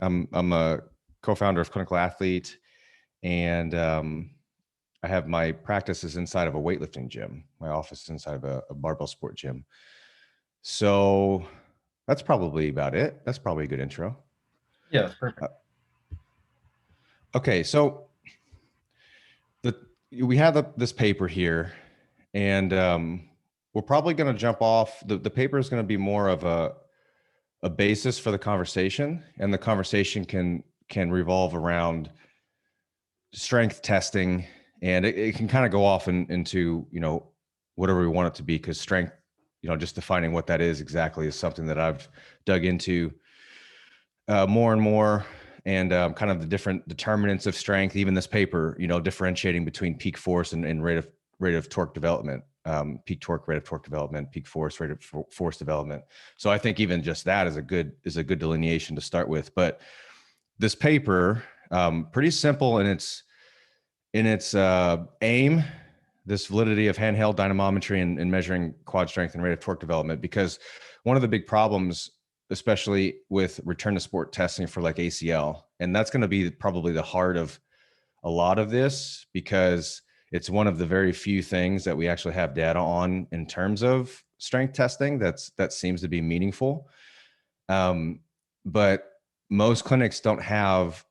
I'm a co-founder of Clinical Athlete, and I have my practices inside of a weightlifting gym. My office is inside of a barbell sport gym. So that's probably about it. That's probably a good intro. Yeah, that's perfect. Okay, so we have this paper here, and we're probably going to jump off. The paper is going to be more of a basis for the conversation, and the conversation can revolve around strength testing, and it can kind of go off into whatever we want it to be, because strength, just defining what that is exactly is something that I've dug into more and more, and kind of the different determinants of strength. Even this paper, differentiating between peak force and rate of torque development, peak torque, rate of torque development, peak force, rate of force development. So I think even just that is a good delineation to start with. But this paper, pretty simple in its aim, this validity of handheld dynamometry and measuring quad strength and rate of torque development, because one of the big problems, especially with return to sport testing for like ACL, and that's going to be probably the heart of a lot of this, because it's one of the very few things that we actually have data on in terms of strength testing that seems to be meaningful. But most clinics don't have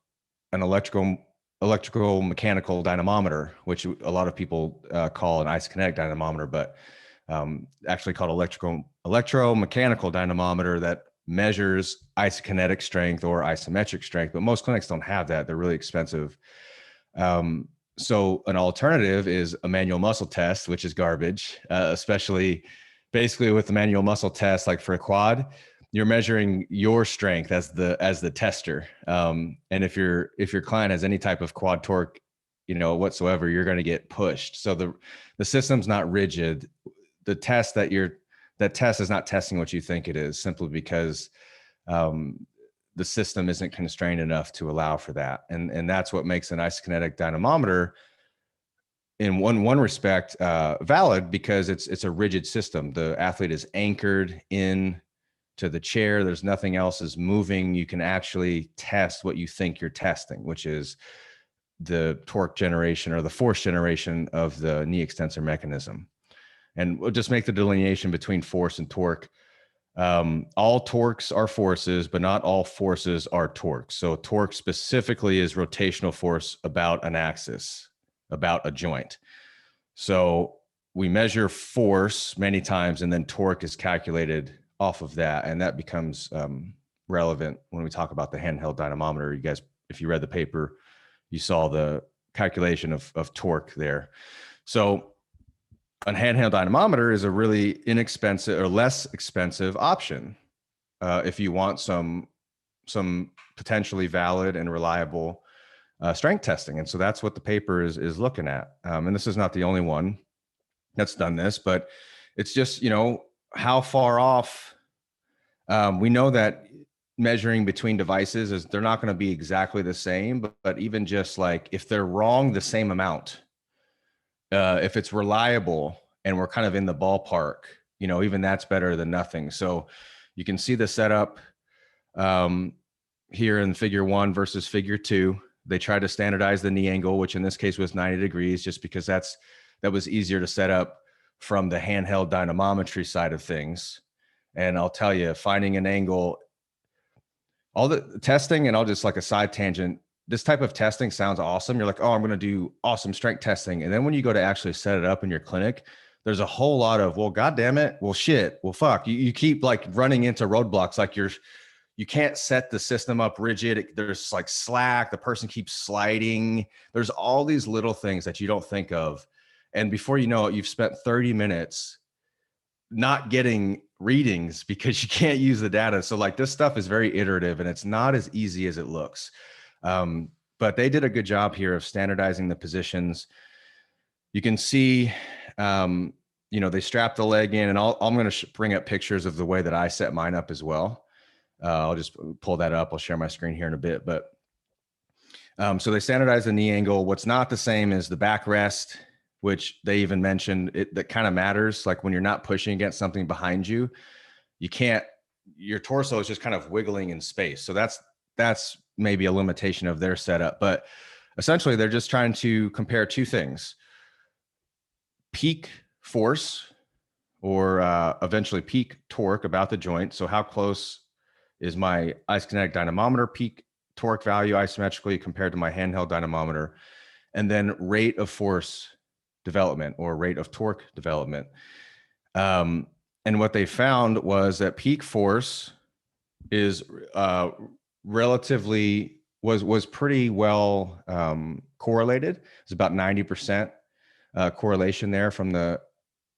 an electrical mechanical dynamometer, which a lot of people call an isokinetic dynamometer, but actually called electromechanical dynamometer, that measures isokinetic strength or isometric strength. But most clinics don't have that. They're really expensive. So an alternative is a manual muscle test, which is garbage, especially basically with the manual muscle test, like for a quad, you're measuring your strength as the tester. And if your client has any type of quad torque, whatsoever, you're going to get pushed. So the system's not rigid. The test that test is not testing what you think it is, simply because the system isn't constrained enough to allow for that. And that's what makes an isokinetic dynamometer in one respect valid, because it's a rigid system. The athlete is anchored in to the chair. There's nothing else is moving. You can actually test what you think you're testing, which is the torque generation or the force generation of the knee extensor mechanism. And we'll just make the delineation between force and torque. All torques are forces, but not all forces are torques. So torque specifically is rotational force about an axis, about a joint. So we measure force many times, and then torque is calculated off of that. And that becomes relevant when we talk about the handheld dynamometer. You guys, if you read the paper, you saw the calculation of torque there. So a handheld dynamometer is a really inexpensive or less expensive option if you want some potentially valid and reliable strength testing. And so that's what the paper is looking at. And this is not the only one that's done this, but it's just, how far off. We know that measuring between devices is they're not going to be exactly the same, but even just like if they're wrong the same amount, if it's reliable and we're kind of in the ballpark, even that's better than nothing. So you can see the setup here in figure 1 versus figure 2. They tried to standardize the knee angle, which in this case was 90 degrees, just because that was easier to set up from the handheld dynamometry side of things. And I'll tell you, finding an angle, all the testing, and I'll just like a side tangent, this type of testing sounds awesome. You're like, oh, I'm going to do awesome strength testing. And then when you go to actually set it up in your clinic, there's a whole lot of, well, God damn it. Well, shit. Well, fuck. You keep like running into roadblocks. Like you can't set the system up rigid. There's like slack. The person keeps sliding. There's all these little things that you don't think of. And before you know it, you've spent 30 minutes not getting readings because you can't use the data. So like this stuff is very iterative and it's not as easy as it looks. But they did a good job here of standardizing the positions. You can see, they strapped the leg in, and I'm going to bring up pictures of the way that I set mine up as well. I'll just pull that up. I'll share my screen here in a bit, but so they standardized the knee angle. What's not the same is the backrest, which they even mentioned that kind of matters. Like when you're not pushing against something behind you, your torso is just kind of wiggling in space. So that's maybe a limitation of their setup, but essentially they're just trying to compare two things: peak force, or eventually peak torque about the joint. So how close is my isokinetic dynamometer peak torque value isometrically compared to my handheld dynamometer? And then rate of force development, or rate of torque development. And what they found was that peak force is relatively was pretty well correlated. It's about 90% correlation there from the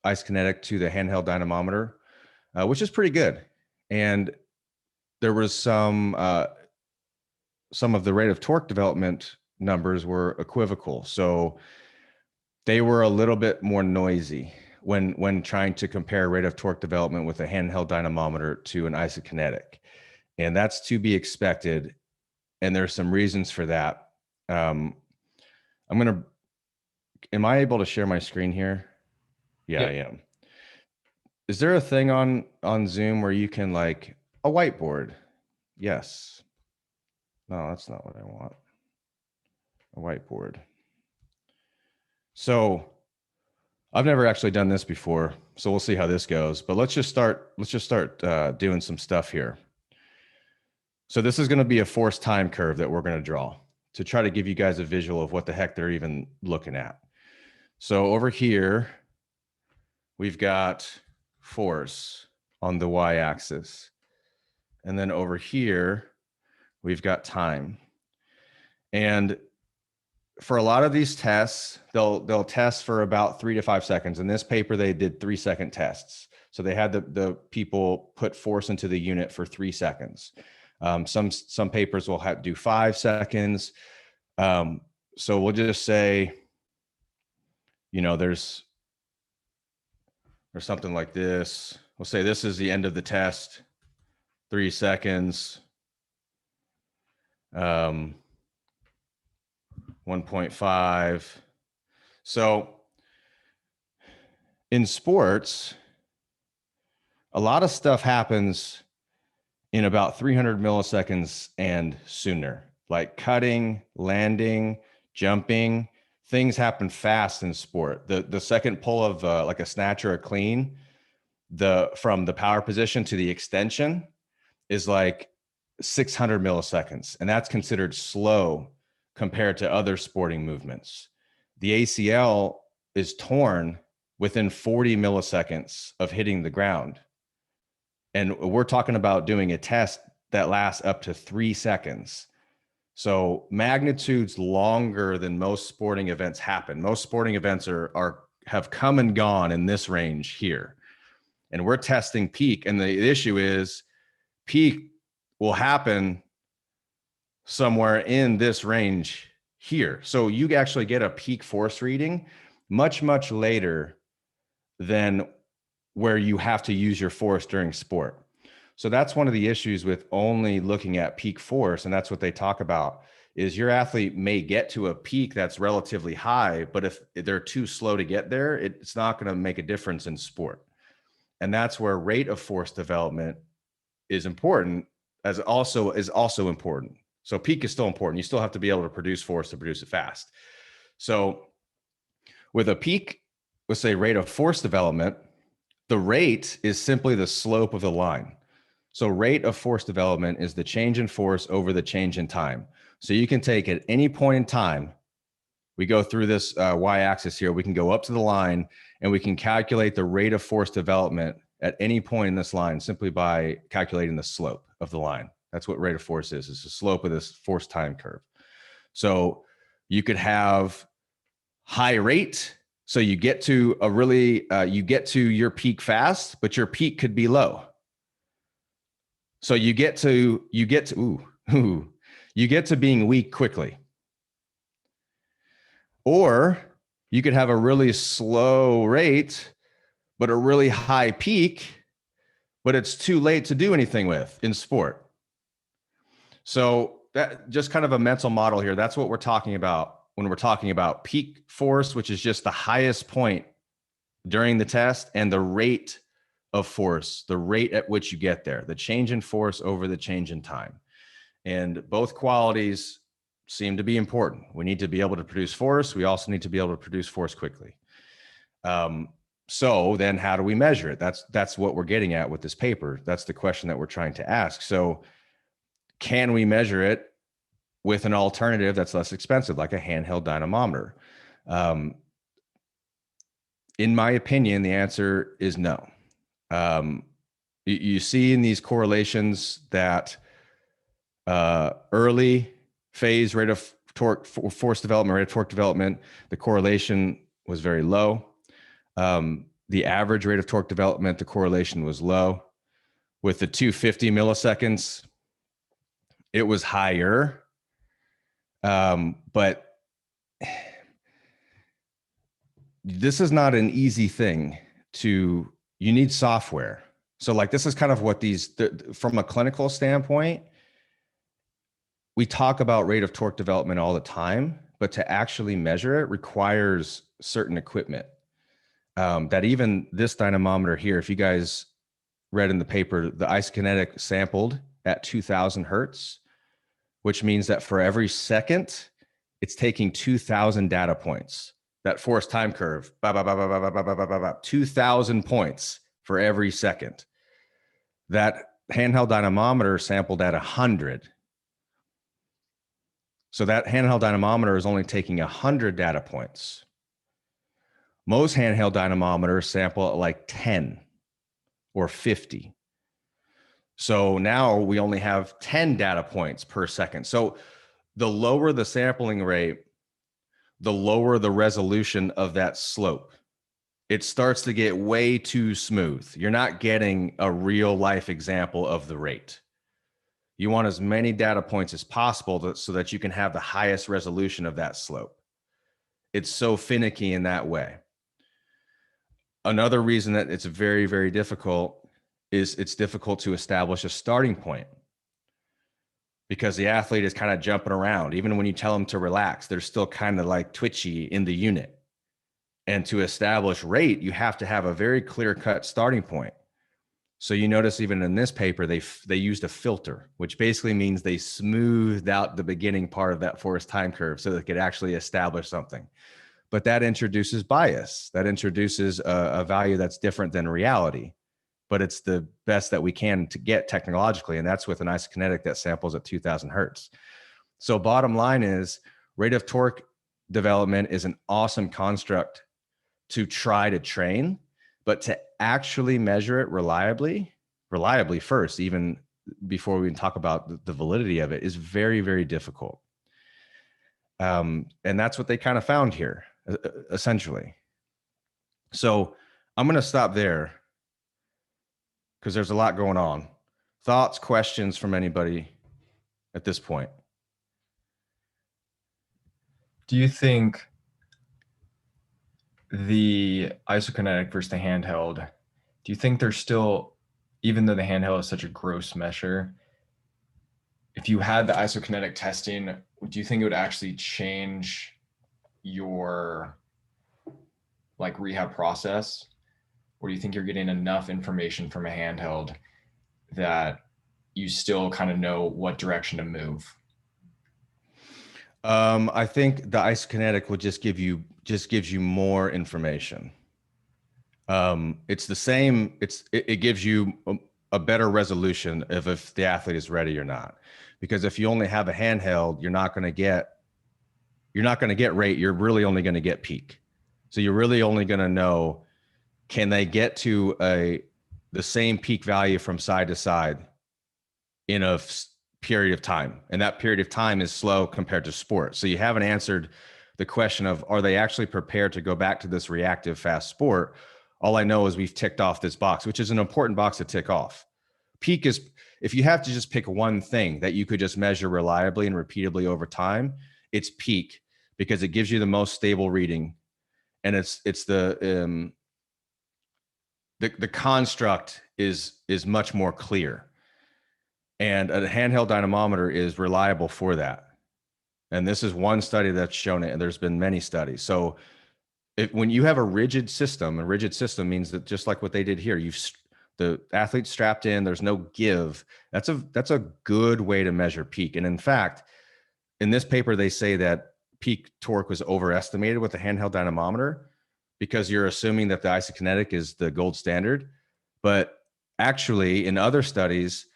isokinetic to the handheld dynamometer, which is pretty good. And there was some of the rate of torque development numbers were equivocal. So they were a little bit more noisy when trying to compare rate of torque development with a handheld dynamometer to an isokinetic. And that's to be expected. And there's some reasons for that. Am I able to share my screen here? Yeah, yep. I am. Is there a thing on Zoom where you can, like, a whiteboard? Yes. No, that's not what I want. A whiteboard. So I've never actually done this before, so we'll see how this goes. But let's just start doing some stuff here. So this is going to be a force time curve that we're going to draw to try to give you guys a visual of what the heck they're even looking at. So over here, we've got force on the y-axis. And then over here, we've got time. And for a lot of these tests, they'll test for about 3 to 5 seconds. In this paper, they did 3-second tests. So they had the people put force into the unit for 3 seconds. Some papers will do 5 seconds. So we'll just say, there's something like this. We'll say this is the end of the test, 3 seconds. 1.5. So in sports, a lot of stuff happens in about 300 milliseconds and sooner, like cutting, landing, jumping. Things happen fast in sport. The second pull of like a snatch or a clean, from the power position to the extension is like 600 milliseconds, and that's considered slow compared to other sporting movements. The ACL is torn within 40 milliseconds of hitting the ground. And we're talking about doing a test that lasts up to 3 seconds. So magnitudes longer than most sporting events happen. Most sporting events have come and gone in this range here. And we're testing peak. And the issue is peak will happen somewhere in this range here. So you actually get a peak force reading much, much later than where you have to use your force during sport. So that's one of the issues with only looking at peak force. And that's what they talk about, is your athlete may get to a peak that's relatively high, but if they're too slow to get there, it's not going to make a difference in sport. And that's where rate of force development is important, is also important. So peak is still important. You still have to be able to produce force to produce it fast. So with a peak, let's say rate of force development, the rate is simply the slope of the line. So rate of force development is the change in force over the change in time. So you can take at any point in time, we go through this y-axis here, we can go up to the line and we can calculate the rate of force development at any point in this line simply by calculating the slope of the line. That's what rate of force is. It's the slope of this force time curve. So you could have high rate. So you get to you get to your peak fast, but your peak could be low. So you get to being weak quickly. Or you could have a really slow rate, but a really high peak, but it's too late to do anything with in sport. So that just kind of a mental model here. That's what we're talking about when we're talking about peak force, which is just the highest point during the test, and the rate of force, the rate at which you get there, the change in force over the change in time. And both qualities seem to be important. We need to be able to produce force. We also need to be able to produce force quickly. So then how do we measure it? That's what we're getting at with this paper. That's the question that we're trying to ask. So can we measure it with an alternative that's less expensive, like a handheld dynamometer? In my opinion, the answer is no. You see in these correlations that early phase rate of torque, force development, rate of torque development, the correlation was very low. The average rate of torque development, the correlation was low. With the 250 milliseconds, it was higher. But this is not an easy thing you need software. So like, this is kind of what from a clinical standpoint, we talk about rate of torque development all the time, but to actually measure it requires certain equipment. That even this dynamometer here, if you guys read in the paper, the isokinetic sampled at 2000 hertz, which means that for every second, it's taking 2000 data points. That force time curve, 2000 points for every second. That handheld dynamometer sampled at 100. So that handheld dynamometer is only taking 100 data points. Most handheld dynamometers sample at like 10 or 50. So now we only have 10 data points per second. So the lower the sampling rate, the lower the resolution of that slope. It starts to get way too smooth. You're not getting a real life example of the rate. You want as many data points as possible so that you can have the highest resolution of that slope. It's so finicky in that way. Another reason that it's very, very difficult is it's difficult to establish a starting point, because the athlete is kind of jumping around. Even when you tell them to relax, they're still kind of like twitchy in the unit. And to establish rate, you have to have a very clear-cut starting point. So you notice even in this paper, they used a filter, which basically means they smoothed out the beginning part of that force time curve so they could actually establish something. But that introduces bias. That introduces a value that's different than reality. But it's the best that we can to get technologically, and that's with an isokinetic that samples at 2000 hertz. So bottom line is, rate of torque development is an awesome construct to try to train, but to actually measure it reliably first, even before we talk about the validity of it, is very, very difficult. And that's what they kind of found here, essentially. So I'm going to stop there because there's a lot going on. Thoughts, questions from anybody at this point? Do you think the isokinetic versus the handheld, do you think there's still, even though the handheld is such a gross measure, if you had the isokinetic testing, do you think it would actually change your like rehab process? Or do you think you're getting enough information from a handheld that you still kind of know what direction to move? I think the isokinetic will just gives you more information. It's the same. It gives you a better resolution if the athlete is ready or not. Because if you only have a handheld, you're not going to get rate. You're really only going to get peak. So you're really only going to know, can they get to the same peak value from side to side in a period of time? And that period of time is slow compared to sport. So you haven't answered the question of, are they actually prepared to go back to this reactive fast sport? All I know is we've ticked off this box, which is an important box to tick off. Peak is, if you have to just pick one thing that you could just measure reliably and repeatedly over time, it's peak, because it gives you the most stable reading. And it's the construct is much more clear. And a handheld dynamometer is reliable for that. And this is one study that's shown it, and there's been many studies. So when you have a rigid system means that, just like what they did here, The athlete's strapped in, there's no give. That's a good way to measure peak. And in fact, in this paper, they say that peak torque was overestimated with the handheld dynamometer because you're assuming that the isokinetic is the gold standard. But actually, in other studies,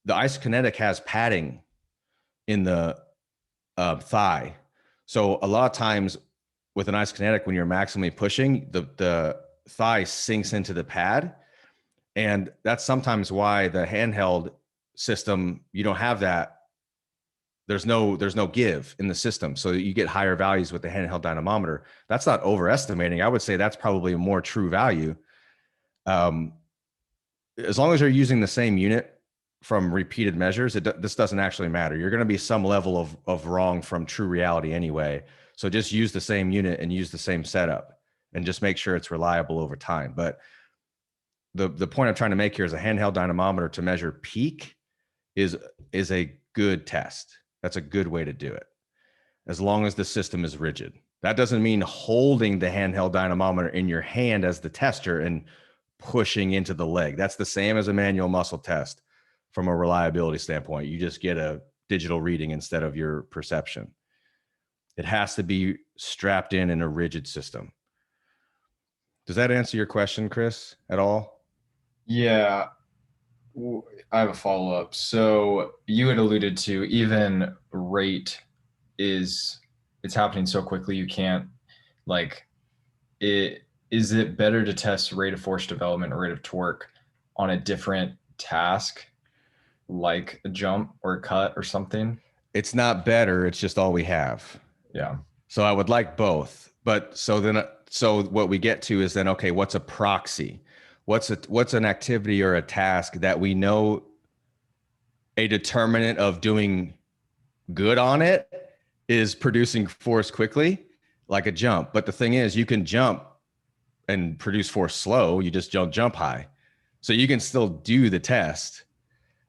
the isokinetic has padding in the thigh. So a lot of times with an isokinetic, when you're maximally pushing, the thigh sinks into the pad. And that's sometimes why the handheld system, you don't have that. There's no give in the system. So you get higher values with the handheld dynamometer. That's not overestimating. I would say that's probably a more true value. As long as you're using the same unit from repeated measures, this doesn't actually matter. You're going to be some level of wrong from true reality anyway. So just use the same unit and use the same setup and just make sure it's reliable over time. But the point I'm trying to make here is a handheld dynamometer to measure peak is a good test. That's a good way to do it, as long as the system is rigid. That doesn't mean holding the handheld dynamometer in your hand as the tester and pushing into the leg. That's the same as a manual muscle test from a reliability standpoint. You just get a digital reading instead of your perception. It has to be strapped in a rigid system. Does that answer your question, Chris, at all? Yeah, I have a follow-up. So you had alluded to even rate it's happening so quickly you can't like it. Is it better to test rate of force development or rate of torque on a different task, like a jump or a cut or something? It's not better. It's just all we have. Yeah. So I would like both. But so what we get to is then, okay, what's a proxy? What's an activity or a task that we know a determinant of doing good on it is producing force quickly, like a jump. But the thing is, you can jump and produce force slow. You just don't jump high. So you can still do the test.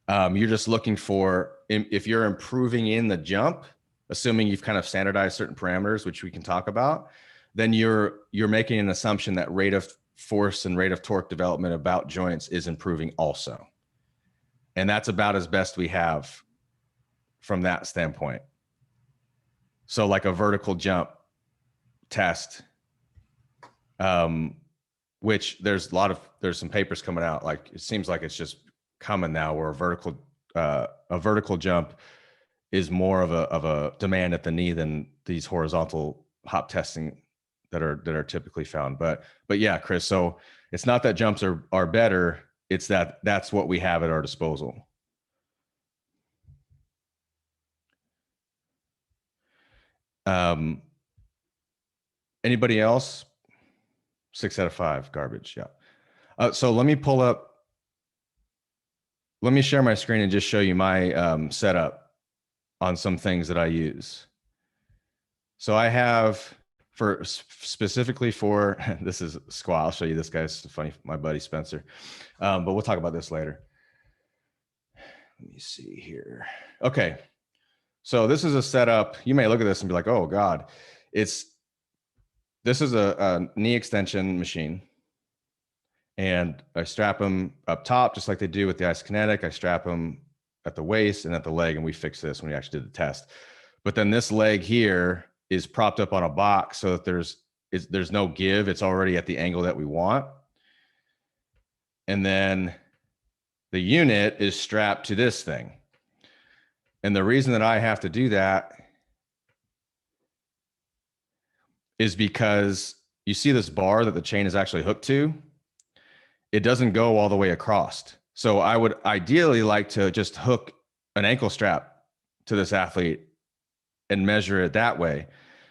You're just looking for, if you're improving in the jump, assuming you've kind of standardized certain parameters, which we can talk about, then you're making an assumption that rate of force and rate of torque development about joints is improving also. And that's about as best we have from that standpoint. So like a vertical jump test, which there's some papers coming out. Like it seems like it's just coming now, where a vertical jump is more of a demand at the knee than these horizontal hop testing that are typically found. But yeah, Chris. So it's not that jumps are better. It's that's what we have at our disposal. Anybody else? 6 out of 5 garbage. Yeah. So let me share my screen and just show you my setup on some things that I use. So I have specifically for this is squat. I'll show you this guy's funny, my buddy Spencer. But we'll talk about this later. Let me see here. Okay. So this is a setup. You may look at this and be like, oh God, this is a knee extension machine. And I strap them up top, just like they do with the isokinetic. I strap them at the waist and at the leg, and we fixed this when we actually did the test. But then this leg here is propped up on a box so that there's no give. It's already at the angle that we want. And then the unit is strapped to this thing. And the reason that I have to do that is because you see this bar that the chain is actually hooked to. It doesn't go all the way across. So I would ideally like to just hook an ankle strap to this athlete and measure it that way.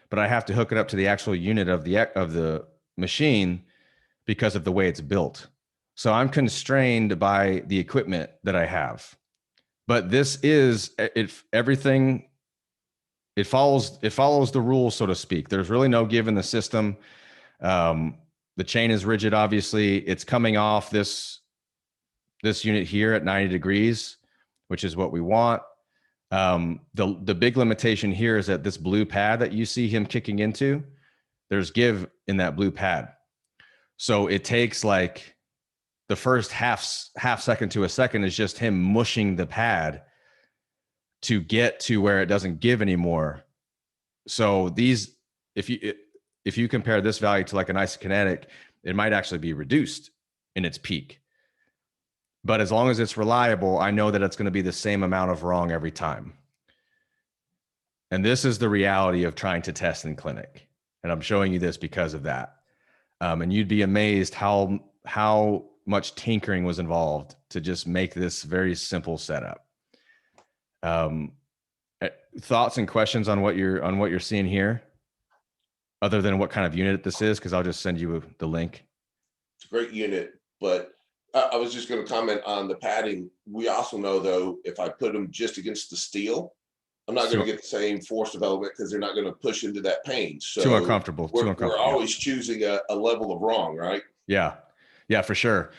But I have to hook it up to the actual unit of the machine because of the way it's built. So I'm constrained by the equipment that I have. But this is everything. It follows the rules, so to speak. There's really no give in the system. The chain is rigid. Obviously, it's coming off this unit here at 90 degrees, which is what we want. The big limitation here is that this blue pad that you see him kicking into, there's give in that blue pad. So it takes like the first half second to a second is just him mushing the pad to get to where it doesn't give anymore. So these, if you compare this value to like an isokinetic, it might actually be reduced in its peak. But as long as it's reliable, I know that it's going to be the same amount of wrong every time. And this is the reality of trying to test in clinic. And I'm showing you this because of that. And you'd be amazed how much tinkering was involved to just make this very simple setup. Thoughts and questions on what you're seeing here, other than what kind of unit this is, because I'll just send you the link. It's a great unit, but I was just going to comment on the padding. We also know, though, if I put them just against the steel, I'm not going to get the same force development because they're not going to push into that pane. So too uncomfortable. We're always choosing a level of wrong, right? Yeah, for sure.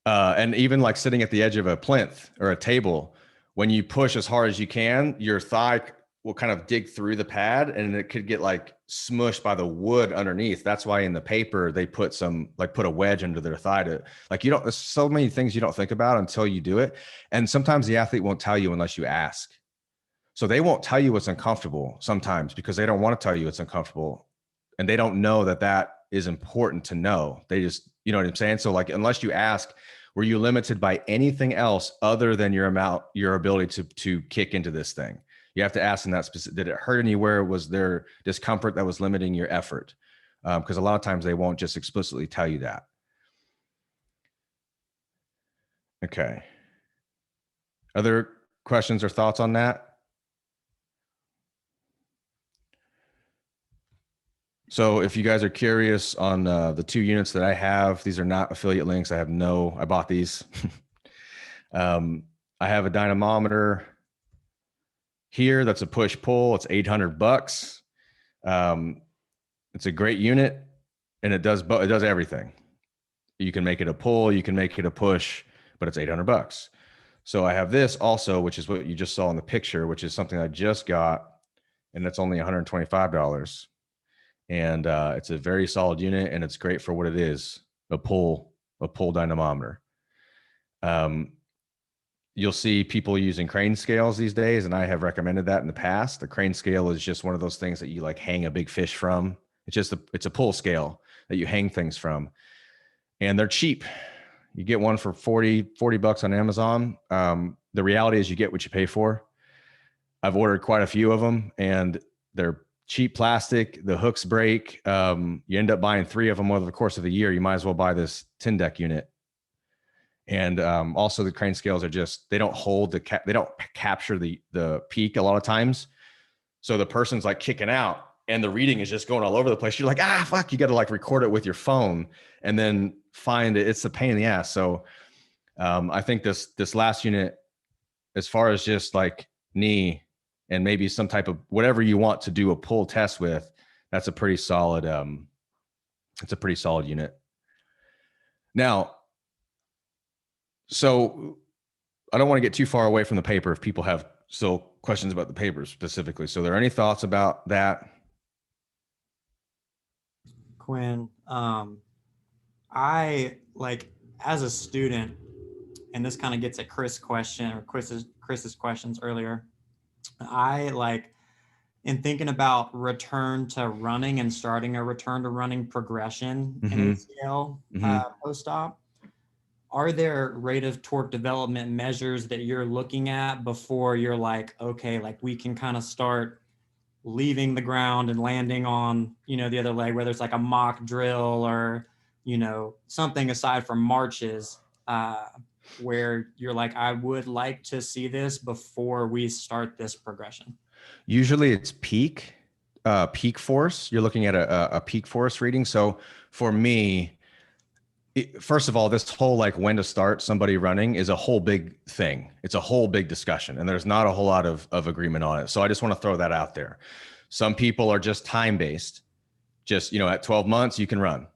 And even like sitting at the edge of a plinth or a table, when you push as hard as you can, your thigh will kind of dig through the pad and it could get like smushed by the wood underneath. That's why in the paper they put a wedge under their thigh to, like, there's so many things you don't think about until you do it. And sometimes the athlete won't tell you unless you ask. So they won't tell you what's uncomfortable sometimes because they don't want to tell you it's uncomfortable. And they don't know that is important to know. They just, you know what I'm saying? So like, unless you ask, were you limited by anything else other than your ability to kick into this thing? You have to ask in that specific, did it hurt anywhere? Was there discomfort that was limiting your effort? Because a lot of times they won't just explicitly tell you that. Okay. Other questions or thoughts on that? So if you guys are curious on the two units that I have, these are not affiliate links. I bought these. I have a dynamometer here. That's a push pull. It's $800. It's a great unit and it does everything. You can make it a pull, you can make it a push, but it's $800. So I have this also, which is what you just saw in the picture, which is something I just got, and it's only $125. And it's a very solid unit and it's great for what it is, a pull dynamometer. You'll see people using crane scales these days, and I have recommended that in the past. The crane scale is just one of those things that you like hang a big fish from. It's a pull scale that you hang things from, and they're cheap. You get one for $40 on Amazon. The reality is you get what you pay for. I've ordered quite a few of them and they're cheap plastic. The hooks break. You end up buying 3 of them over the course of the year. You might as well buy this 10 deck unit. And also the crane scales are just, they don't hold they don't capture the peak a lot of times. So the person's like kicking out and the reading is just going all over the place. You're like, fuck, you got to like record it with your phone and then find it. It's a pain in the ass. So I think this last unit, as far as just like knee and maybe some type of whatever you want to do a pull test with, that's a pretty solid, it's a pretty solid unit. Now, so I don't want to get too far away from the paper if people have still questions about the paper specifically. So are there any thoughts about that? Quinn, I like as a student, and this kind of gets at Chris's questions earlier. I like in thinking about return to running and starting a return to running progression in ACL post-op. Are there rate of torque development measures that you're looking at before you're like, okay, like we can kind of start leaving the ground and landing on, the other leg, whether it's like a mock drill or, something aside from marches, where you're like, I would like to see this before we start this progression? Usually it's peak force. You're looking at a peak force reading. So for me, first of all, this whole like when to start somebody running is a whole big thing. It's a whole big discussion and there's not a whole lot of agreement on it. So I just want to throw that out there. Some people are just time-based. Just, at 12 months, you can run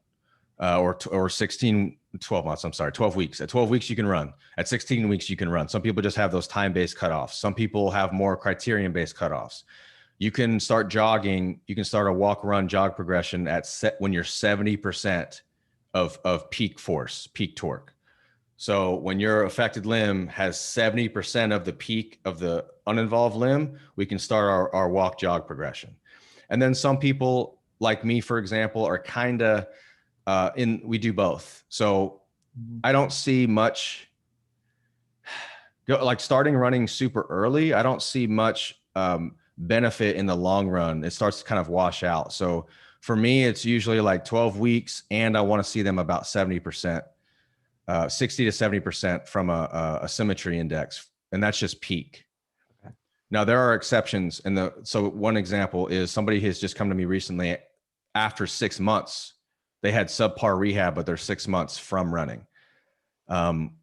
or 12 months. I'm sorry, 12 weeks. At 12 weeks, you can run. At 16 weeks, you can run. Some people just have those time-based cutoffs. Some people have more criterion-based cutoffs. You can start jogging. You can start a walk, run, jog progression when you're 70% of peak force, peak torque. So when your affected limb has 70% of the peak of the uninvolved limb, we can start our walk jog progression. And then some people like me, for example, are kind of we do both. So I don't see much like starting running super early. I don't see much benefit in the long run. It starts to kind of wash out. So for me, it's usually like 12 weeks and I want to see them about 70%. 60 to 70% from a symmetry index. And that's just peak. Okay. Now there are exceptions. So one example is somebody has just come to me recently after 6 months, they had subpar rehab, but they're 6 months from running,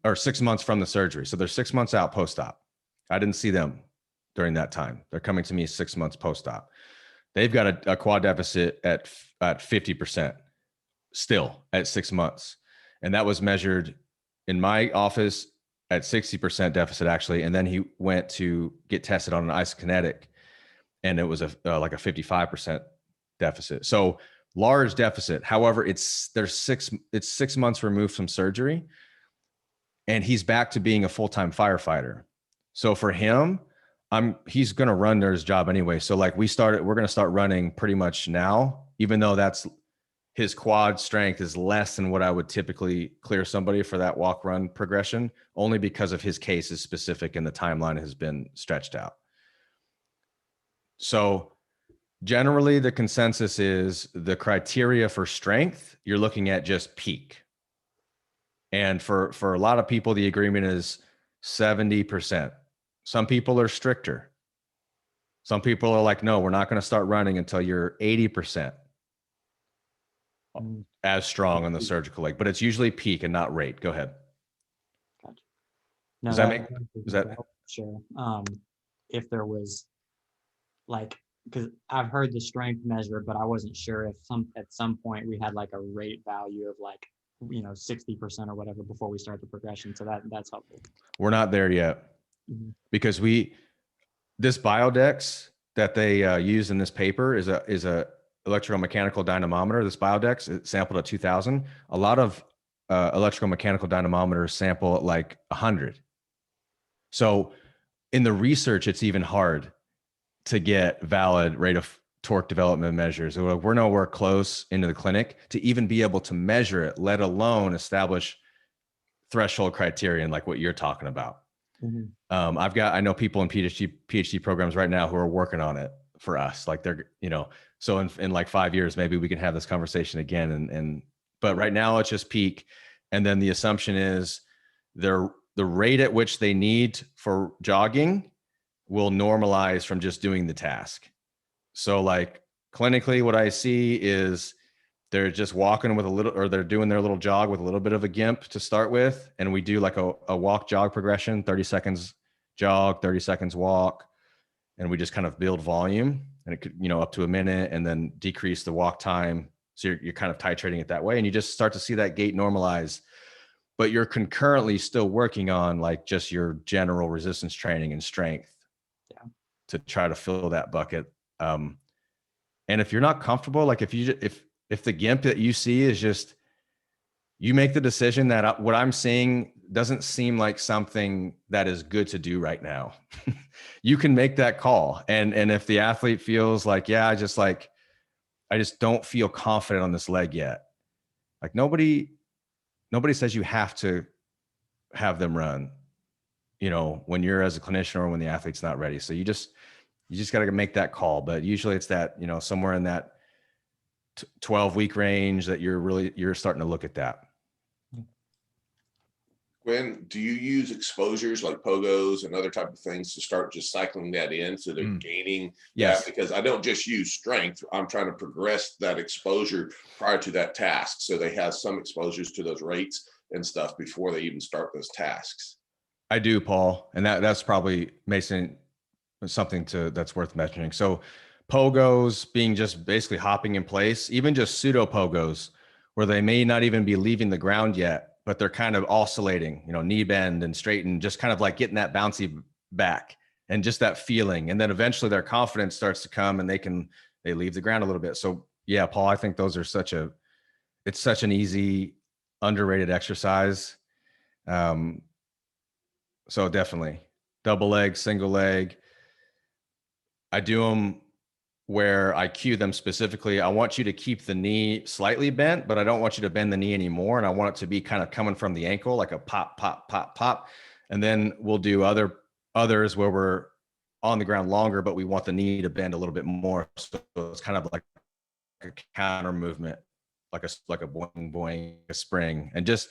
or 6 months from the surgery. So they're 6 months out post-op. I didn't see them during that time. They're coming to me 6 months post-op. They've got a quad deficit at 50% still at 6 months. And that was measured in my office at 60% deficit, actually. And then he went to get tested on an isokinetic, and it was like a 55% deficit. So large deficit. However, it's 6 months removed from surgery, and he's back to being a full-time firefighter. So for him, he's going to run his job anyway. So like we're going to start running pretty much now, even though his quad strength is less than what I would typically clear somebody for that walk run progression, only because of his case is specific and the timeline has been stretched out. So generally the consensus is the criteria for strength, you're looking at just peak. And for a lot of people, the agreement is 70%. Some people are stricter. Some people are like, no, we're not going to start running until you're 80%. As strong on the surgical leg, but it's usually peak and not rate. Go ahead. Gotcha. No, Does that sure? If there was like, because I've heard the strength measure, but I wasn't sure if at some point we had like a rate value of like 60% or whatever before we start the progression. So that's helpful. We're not there yet because this Biodex that they use in this paper is a electromechanical dynamometer. This Biodex, it's sampled at 2000. A lot of electromechanical dynamometers sample at like 100. So in the research, it's even hard to get valid rate of torque development measures. We're nowhere close into the clinic to even be able to measure it, let alone establish threshold criterion like what you're talking about. I know people in PhD programs right now who are working on it for us. Like they're, so in like 5 years, maybe we can have this conversation again. But right now it's just peak. And then the assumption is the rate at which they need for jogging will normalize from just doing the task. So like clinically, what I see is they're just walking with or they're doing their little jog with a little bit of a gimp to start with. And we do like a walk jog progression, 30 seconds jog, 30 seconds walk. And we just kind of build volume, and it could, up to a minute, and then decrease the walk time. So you're kind of titrating it that way. And you just start to see that gait normalize, but you're concurrently still working on like just your general resistance training and strength to try to fill that bucket. And if you're not comfortable, like if the gimp that you see is just, you make the decision that what I'm seeing doesn't seem like something that is good to do right now. You can make that call. And if the athlete feels like, I just don't feel confident on this leg yet. Like nobody says you have to have them run, when you're as a clinician or when the athlete's not ready. So you just got to make that call. But usually it's that, somewhere in that 12-week range that you're starting to look at that. Quinn, do you use exposures like pogos and other type of things to start just cycling that in so they're gaining that? Because I don't just use strength. I'm trying to progress that exposure prior to that task. So they have some exposures to those rates and stuff before they even start those tasks. I do, Paul. And that's probably Mason, something that's worth mentioning. So pogos being just basically hopping in place, even just pseudo pogos where they may not even be leaving the ground yet, but they're kind of oscillating, knee bend and straighten, just kind of like getting that bouncy back and just that feeling. And then eventually their confidence starts to come and they leave the ground a little bit. So yeah, Paul, I think those are it's such an easy, underrated exercise. So definitely double leg, single leg. I do them where I cue them specifically. I want you to keep the knee slightly bent, but I don't want you to bend the knee anymore. And I want it to be kind of coming from the ankle, like a pop, pop, pop, pop. And then we'll do others where we're on the ground longer, but we want the knee to bend a little bit more. So it's kind of like a counter movement, like a boing, boing, a spring. And just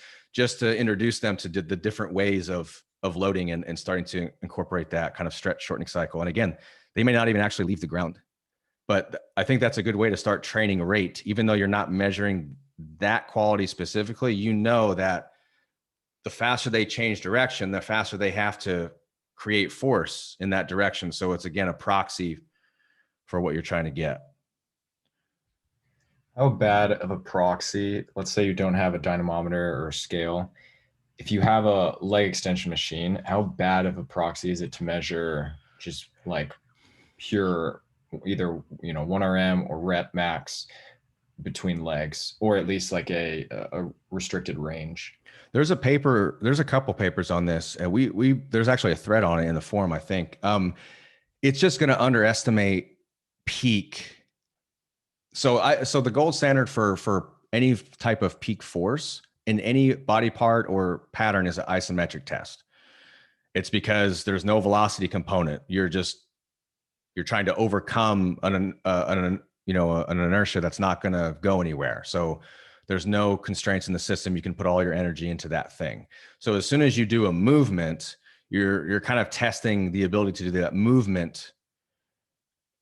to introduce them to the different ways of loading and starting to incorporate that kind of stretch shortening cycle. And again, they may not even actually leave the ground. But I think that's a good way to start training rate, even though you're not measuring that quality specifically. You know that the faster they change direction, the faster they have to create force in that direction. So it's, again, a proxy for what you're trying to get. How bad of a proxy, let's say you don't have a dynamometer or a scale, if you have a leg extension machine, how bad of a proxy is it to measure just like pure either 1RM or rep max between legs, or at least like a restricted range? There's a couple papers on this, and there's actually a thread on it in the forum, I think. It's just going to underestimate peak. So the gold standard for any type of peak force in any body part or pattern is an isometric test. It's because there's no velocity component. You're trying to overcome an inertia that's not going to go anywhere. So there's no constraints in the system. You can put all your energy into that thing. So as soon as you do a movement, you're kind of testing the ability to do that movement,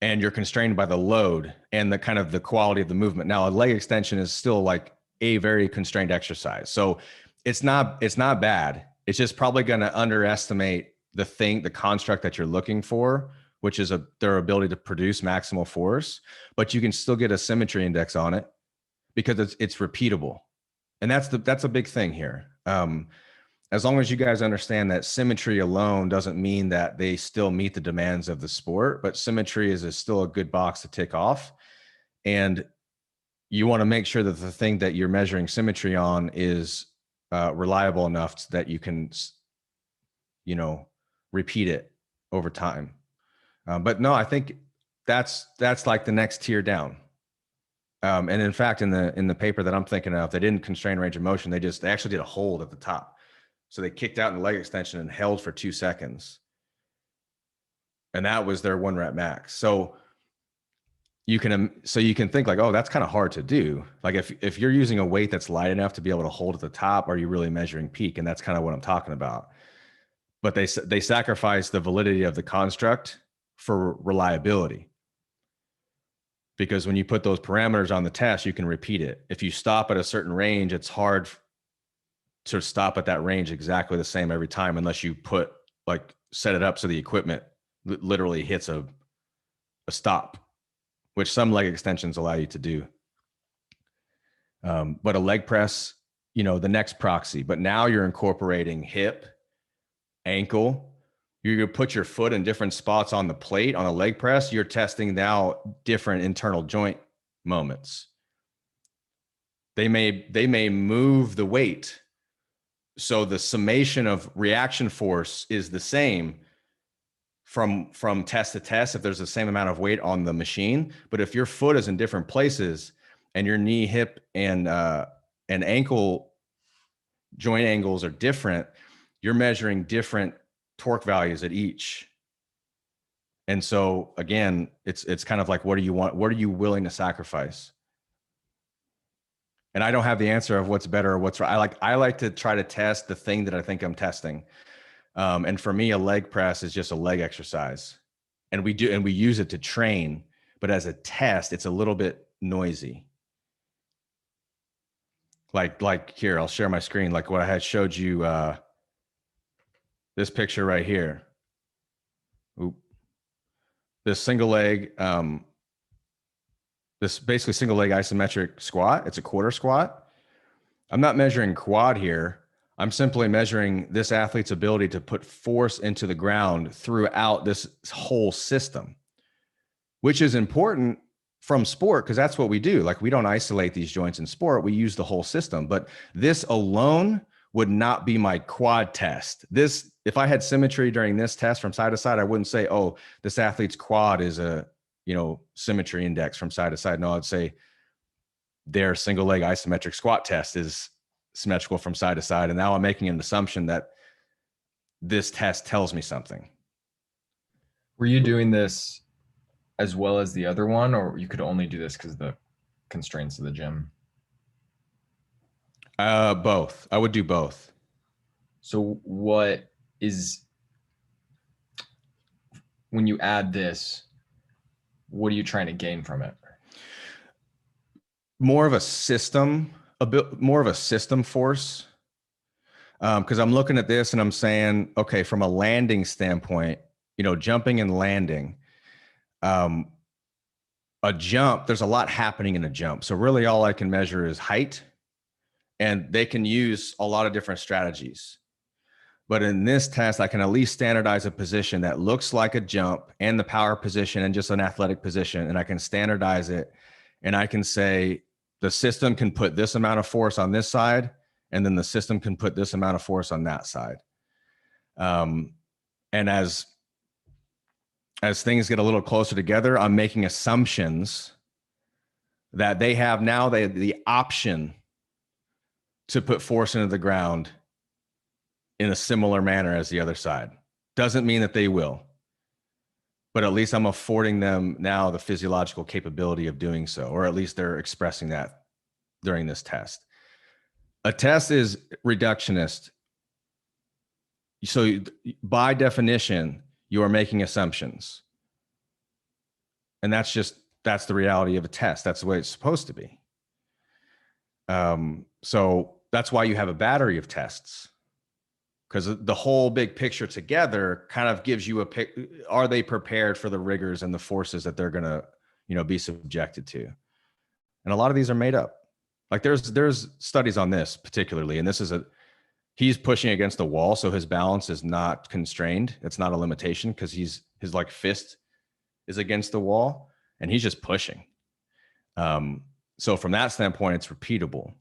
and you're constrained by the load and the kind of the quality of the movement. Now, a leg extension is still like a very constrained exercise. So it's not bad. It's just probably going to underestimate the construct that you're looking for, which is their ability to produce maximal force, but you can still get a symmetry index on it because it's repeatable. And that's a big thing here. As long as you guys understand that symmetry alone doesn't mean that they still meet the demands of the sport, but symmetry is still a good box to tick off. And you want to make sure that the thing that you're measuring symmetry on is reliable enough that you can, repeat it over time. But no, I think that's like the next tier down. And in fact, in the paper that I'm thinking of, they didn't constrain range of motion. They actually did a hold at the top. So they kicked out in the leg extension and held for 2 seconds. And that was their 1 rep max. So you can think like, oh, that's kind of hard to do. Like if you're using a weight that's light enough to be able to hold at the top, are you really measuring peak? And that's kind of what I'm talking about. But they sacrifice the validity of the construct for reliability. Because when you put those parameters on the test, you can repeat it. If you stop at a certain range, it's hard to stop at that range exactly the same every time, unless you set it up so the equipment literally hits a stop, which some leg extensions allow you to do. But a leg press, the next proxy, but now you're incorporating hip, ankle. You're going to put your foot in different spots on the plate. On a leg press, you're testing now different internal joint moments. They may move the weight. So the summation of reaction force is the same from test to test if there's the same amount of weight on the machine. But if your foot is in different places and your knee, hip, and ankle joint angles are different, you're measuring different torque values at each. And so again, it's kind of like, what do you want? What are you willing to sacrifice? And I don't have the answer of what's better or what's right. I like to try to test the thing that I think I'm testing. And for me, a leg press is just a leg exercise, and we use it to train, but as a test, it's a little bit noisy. Like here, I'll share my screen. Like what I had showed you, this picture right here. Oop. This single leg, this basically single leg isometric squat. It's a quarter squat. I'm not measuring quad here. I'm simply measuring this athlete's ability to put force into the ground throughout this whole system, which is important from sport because that's what we do. Like we don't isolate these joints in sport. We use the whole system. But this alone would not be my quad test. This, if I had symmetry during this test from side to side, I wouldn't say, oh, this athlete's quad is a, symmetry index from side to side. No, I'd say their single leg isometric squat test is symmetrical from side to side. And now I'm making an assumption that this test tells me something. Were you doing this as well as the other one, or you could only do this because of the constraints of the gym? Both. I would do both. So what is, when you add this, what are you trying to gain from it? More of a system, a bit more of a system force. Because I'm looking at this and I'm saying, okay, from a landing standpoint, jumping and landing, a jump, there's a lot happening in a jump. So really all I can measure is height, and they can use a lot of different strategies. But in this test, I can at least standardize a position that looks like a jump and the power position and just an athletic position. And I can standardize it. And I can say the system can put this amount of force on this side, and then the system can put this amount of force on that side. And as things get a little closer together, I'm making assumptions that they have now the option to put force into the ground in a similar manner as the other side. Doesn't mean that they will, but at least I'm affording them now the physiological capability of doing so, or at least they're expressing that during this test. A test is reductionist. So by definition, you are making assumptions. And that's the reality of a test. That's the way it's supposed to be. So that's why you have a battery of tests, because the whole big picture together kind of gives you are they prepared for the rigors and the forces that they're going to, be subjected to? And a lot of these are made up. Like there's studies on this particularly, and he's pushing against the wall, so his balance is not constrained. It's not a limitation because his like fist is against the wall and he's just pushing. So from that standpoint, it's repeatable.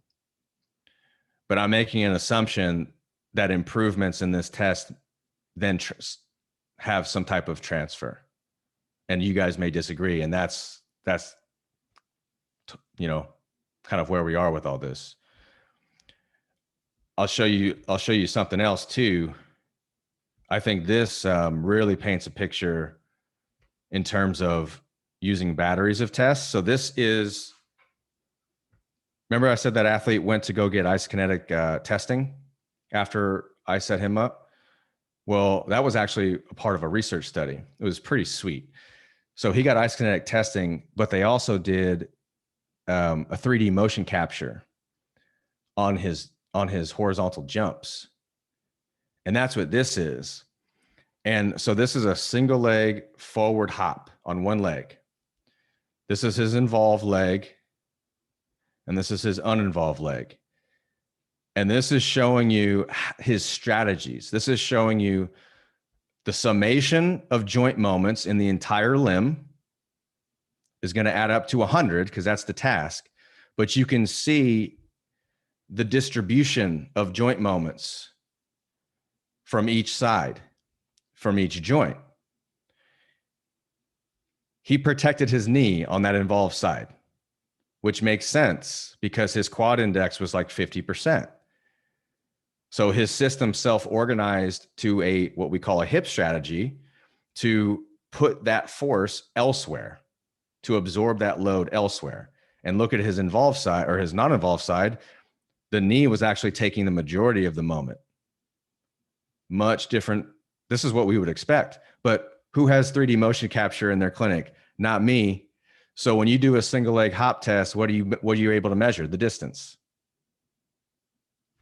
But I'm making an assumption that improvements in this test then have some type of transfer. And you guys may disagree. And that's kind of where we are with all this. I'll show you something else too. I think this really paints a picture in terms of using batteries of tests. So this is, remember I said that athlete went to go get isokinetic testing after I set him up? Well, that was actually a part of a research study. It was pretty sweet. So he got isokinetic testing, but they also did a 3D motion capture on his horizontal jumps. And that's what this is. And so this is a single leg forward hop on one leg. This is his involved leg. And this is his uninvolved leg. And this is showing you his strategies. This is showing you the summation of joint moments in the entire limb is going to add up to 100 because that's the task. But you can see the distribution of joint moments from each side, from each joint. He protected his knee on that involved side, which makes sense because his quad index was like 50%. So his system self-organized to what we call a hip strategy to put that force elsewhere, to absorb that load elsewhere. And look at his involved side or his non-involved side. The knee was actually taking the majority of the moment. Much different. This is what we would expect. But who has 3D motion capture in their clinic? Not me. So when you do a single leg hop test, what are you able to measure? The distance.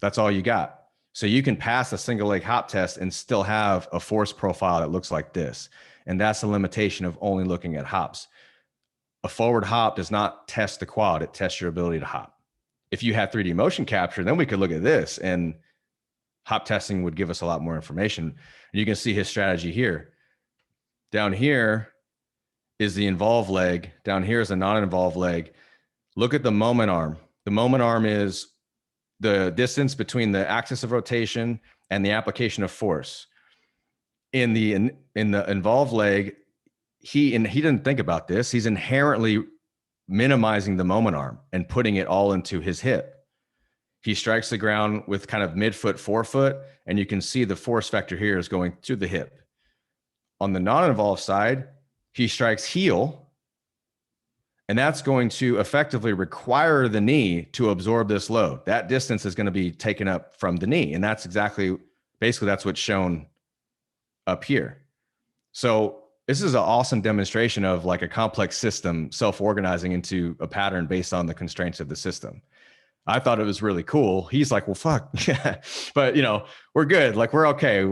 That's all you got. So you can pass a single leg hop test and still have a force profile that looks like this. And that's the limitation of only looking at hops. A forward hop does not test the quad. It tests your ability to hop. If you had 3D motion capture, then we could look at this and hop testing would give us a lot more information. And you can see his strategy here. Down here is the involved leg. Down here is the non-involved leg. Look at the moment arm. The moment arm is the distance between the axis of rotation and the application of force. In the involved leg, he didn't think about this. He's inherently minimizing the moment arm and putting it all into his hip. He strikes the ground with kind of midfoot, forefoot, and you can see the force vector here is going to the hip. On the non-involved side, he strikes heel, and that's going to effectively require the knee to absorb this load. That distance is going to be taken up from the knee, and that's basically that's what's shown up here. So this is an awesome demonstration of like a complex system self-organizing into a pattern based on the constraints of the system. I thought it was really cool. He's like, well, fuck, but we're good. Like, we're okay.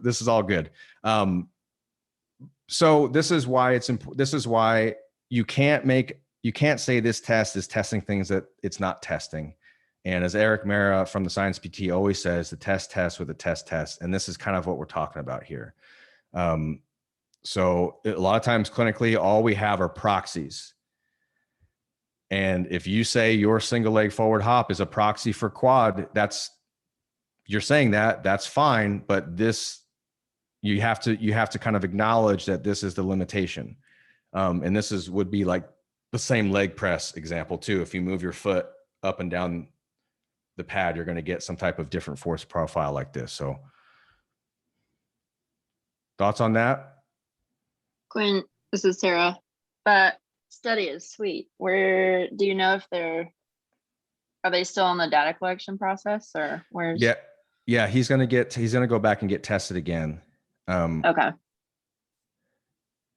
This is all good. So this is why it's important. This is why you can't say this test is testing things that it's not testing. And as Eric Mara from the Science PT always says, the test with a test. And this is kind of what we're talking about here. So a lot of times clinically, all we have are proxies. And if you say your single leg forward hop is a proxy for quad, you're saying that's fine, but you have to kind of acknowledge that this is the limitation. And this would be like the same leg press example too. If you move your foot up and down the pad, you're going to get some type of different force profile like this. So thoughts on that? Quinn, this is Sarah. But study is sweet. Where do you know if are they still in the data collection process, or where's? Yeah. He's going to go back and get tested again. Okay.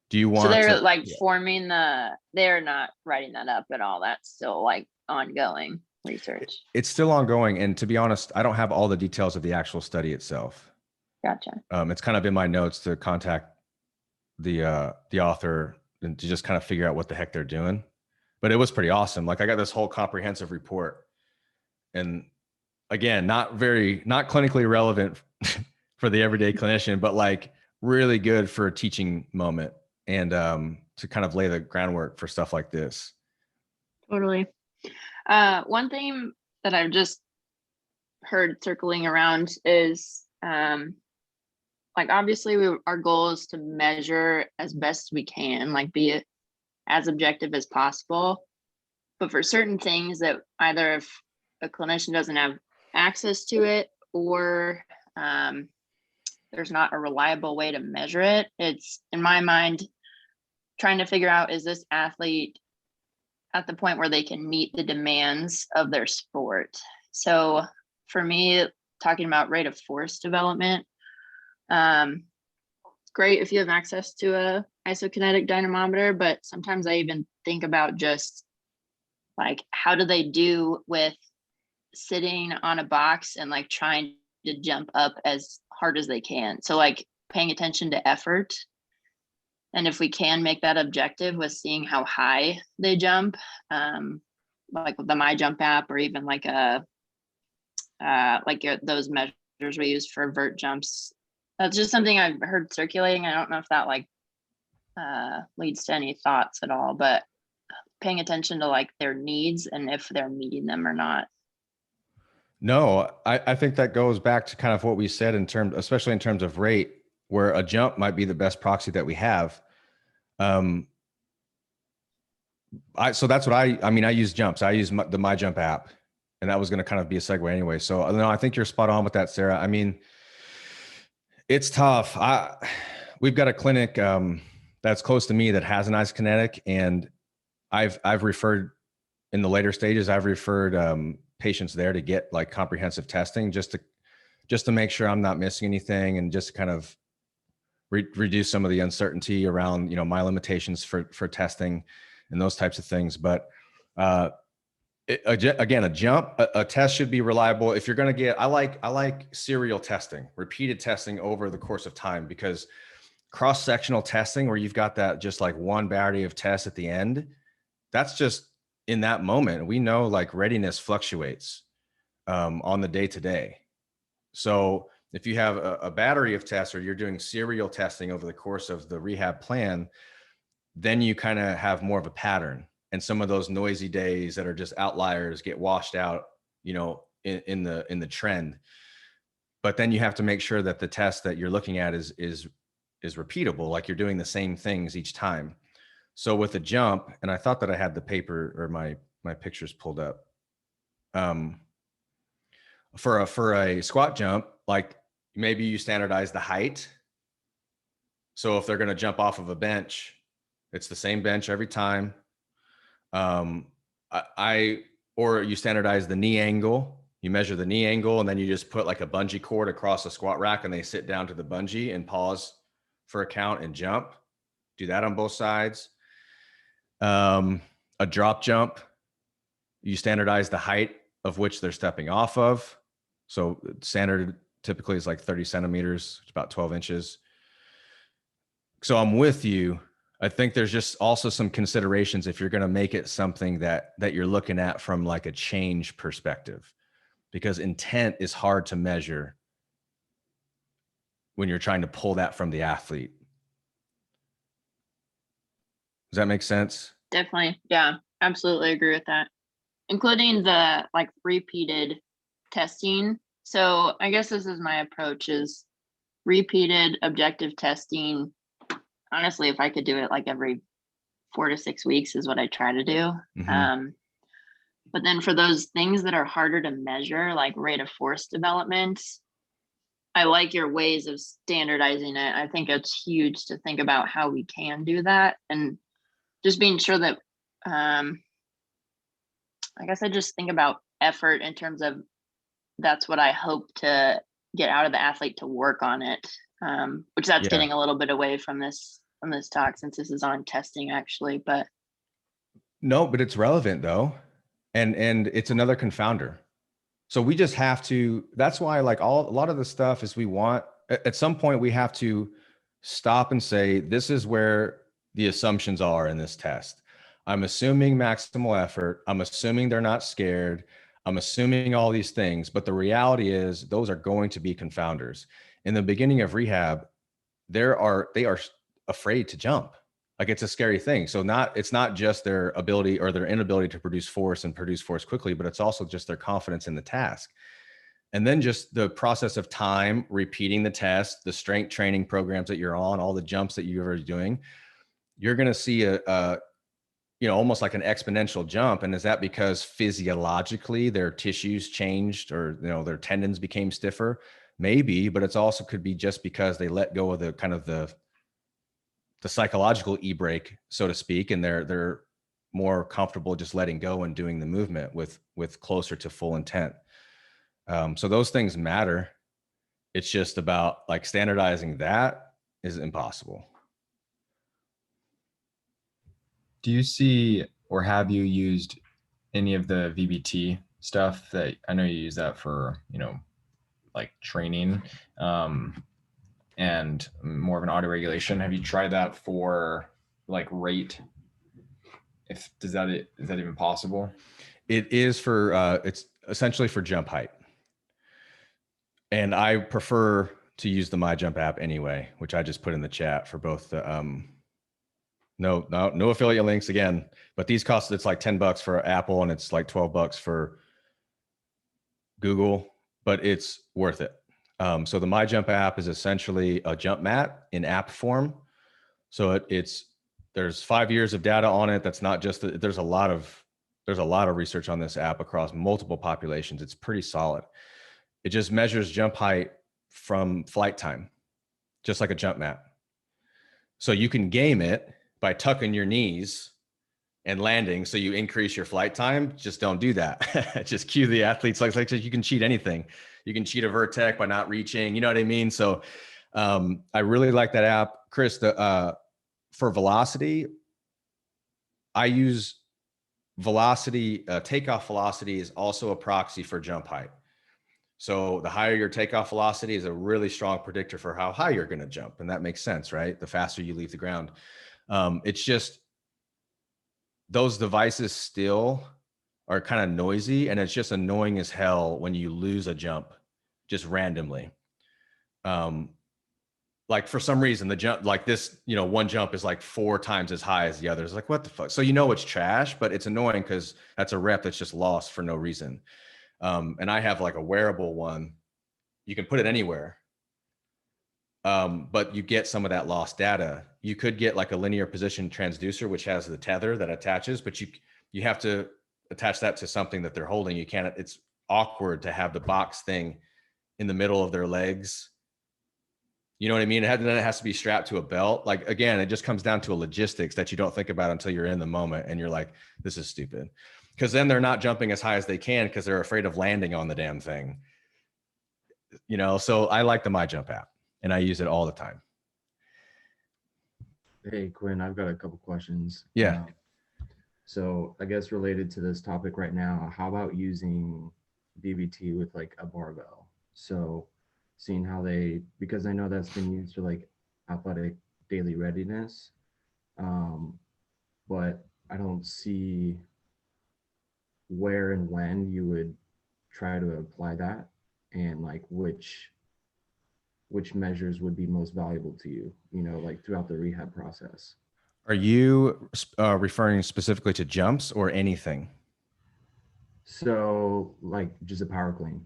Do you want? So they're forming they're not writing that up at all. That's still like ongoing research. It's still ongoing, and to be honest, I don't have all the details of the actual study itself. Gotcha. It's kind of in my notes to contact the author and to just kind of figure out what the heck they're doing. But it was pretty awesome. Like, I got this whole comprehensive report, and again, not clinically relevant for the everyday clinician, but like really good for a teaching moment and to kind of lay the groundwork for stuff like this. Totally. One thing that I've just heard circling around is obviously our goal is to measure as best we can, like be it as objective as possible. But for certain things that either if a clinician doesn't have access to it or there's not a reliable way to measure it, it's, in my mind, trying to figure out, is this athlete at the point where they can meet the demands of their sport? So for me, talking about rate of force development, it's great if you have access to a isokinetic dynamometer, but sometimes I even think about just like, how do they do with sitting on a box and like trying to jump up as hard as they can? So like paying attention to effort. And if we can make that objective with seeing how high they jump, like with the My Jump app, or even like those measures we use for vert jumps. That's just something I've heard circulating. I don't know if that leads to any thoughts at all, but paying attention to like their needs and if they're meeting them or not. No, I think that goes back to kind of what we said especially in terms of rate, where a jump might be the best proxy that we have. So that's what I use jumps. I use the My Jump app, and that was going to kind of be a segue anyway. So no, I think you're spot on with that, Sarah. I mean, it's tough. We've got a clinic that's close to me that has an isokinetic, and I've referred in the later stages. I've referred patients there to get like comprehensive testing just to make sure I'm not missing anything, and just kind of reduce some of the uncertainty around my limitations for testing and those types of things. But again, a test should be reliable. If you're going to get, I like serial testing, repeated testing over the course of time, because cross-sectional testing where you've got that just like one battery of tests at the end, that's just in that moment. We know like readiness fluctuates on the day-to-day. So if you have a battery of tests, or you're doing serial testing over the course of the rehab plan, then you kind of have more of a pattern. And some of those noisy days that are just outliers get washed out, in the trend. But then you have to make sure that the test that you're looking at is repeatable, like you're doing the same things each time. So with a jump, and I thought that I had the paper or my pictures pulled up. For a squat jump, like maybe you standardize the height. So if they're going to jump off of a bench, it's the same bench every time. Or you standardize the knee angle. You measure the knee angle, and then you just put like a bungee cord across a squat rack, and they sit down to the bungee and pause for a count and jump. Do that on both sides. A drop jump, you standardize the height of which they're stepping off of. So standard typically is like 30 centimeters, about 12 inches. So I'm with you. I think there's just also some considerations if you're going to make it something that you're looking at from like a change perspective, because intent is hard to measure when you're trying to pull that from the athlete. Does that make sense? Definitely. Yeah, absolutely agree with that. Including the like repeated testing. So I guess this is my approach is repeated objective testing. Honestly, if I could do it like every 4 to 6 weeks is what I try to do. Mm-hmm. But then for those things that are harder to measure, like rate of force development, I like your ways of standardizing it. I think it's huge to think about how we can do that, and just being sure that, I guess I just think about effort in terms of that's what I hope to get out of the athlete to work on it, which that's getting a little bit away from this talk since this is on testing actually, but. No, but it's relevant though. And it's another confounder. So we just have to, that's why like a lot of the stuff is we want, at some point we have to stop and say, this is where the assumptions are in this test. I'm assuming maximal effort. I'm assuming they're not scared. I'm assuming all these things, but the reality is those are going to be confounders. In the beginning of rehab, they are afraid to jump. Like it's a scary thing. So it's not just their ability or their inability to produce force and produce force quickly, but it's also just their confidence in the task. And then just the process of time, repeating the test, the strength training programs that you're on, all the jumps that you're doing, you're going to see almost like an exponential jump. And is that because physiologically their tissues changed or, their tendons became stiffer? Maybe, but it's also could be just because they let go of the kind of the psychological e-brake, so to speak, and they're more comfortable just letting go and doing the movement with closer to full intent. So those things matter. It's just about like standardizing that is impossible. Do you see or have you used any of the VBT stuff that I know you use that for, like training and more of an auto regulation? Have you tried that for like rate? Is that even possible? It is for, it's essentially for jump height. And I prefer to use the MyJump app anyway, which I just put in the chat for both the, no affiliate links again, but these cost, it's like $10 for Apple and it's like $12 for Google, but it's worth it. So the MyJump app is essentially a jump mat in app form. So there's 5 years of data on it. That's not just, there's a lot of research on this app across multiple populations. It's pretty solid. It just measures jump height from flight time, just like a jump mat. So you can game it by tucking your knees and landing. So you increase your flight time. Just don't do that. Just cue the athletes. Like you can cheat anything. You can cheat a vertec by not reaching, you know what I mean? So I really like that app. Chris, for velocity, I use velocity. Takeoff velocity is also a proxy for jump height. So the higher your takeoff velocity is a really strong predictor for how high you're going to jump. And that makes sense, right? The faster you leave the ground. It's just those devices still are kind of noisy, and it's just annoying as hell when you lose a jump just randomly. Like for some reason the jump like this, one jump is like 4 times as high as the other. It's like, what the fuck? So it's trash, but it's annoying because that's a rep that's just lost for no reason. And I have like a wearable one. You can put it anywhere. But you get some of that lost data. You could get like a linear position transducer, which has the tether that attaches, but you have to attach that to something that they're holding. You can't, it's awkward to have the box thing in the middle of their legs. You know what I mean? Then it has to be strapped to a belt. Like, again, it just comes down to a logistics that you don't think about until you're in the moment and you're like, this is stupid. Because then they're not jumping as high as they can because they're afraid of landing on the damn thing. You know, so I like the MyJump app and I use it all the time. Hey, Quinn, I've got a couple questions. Yeah. So I guess related to this topic right now, how about using VBT with like a barbell? So seeing how because I know that's been used for like athletic daily readiness, but I don't see where and when you would try to apply that and like which measures would be most valuable to you, like throughout the rehab process. Are you referring specifically to jumps or anything? So like just a power clean.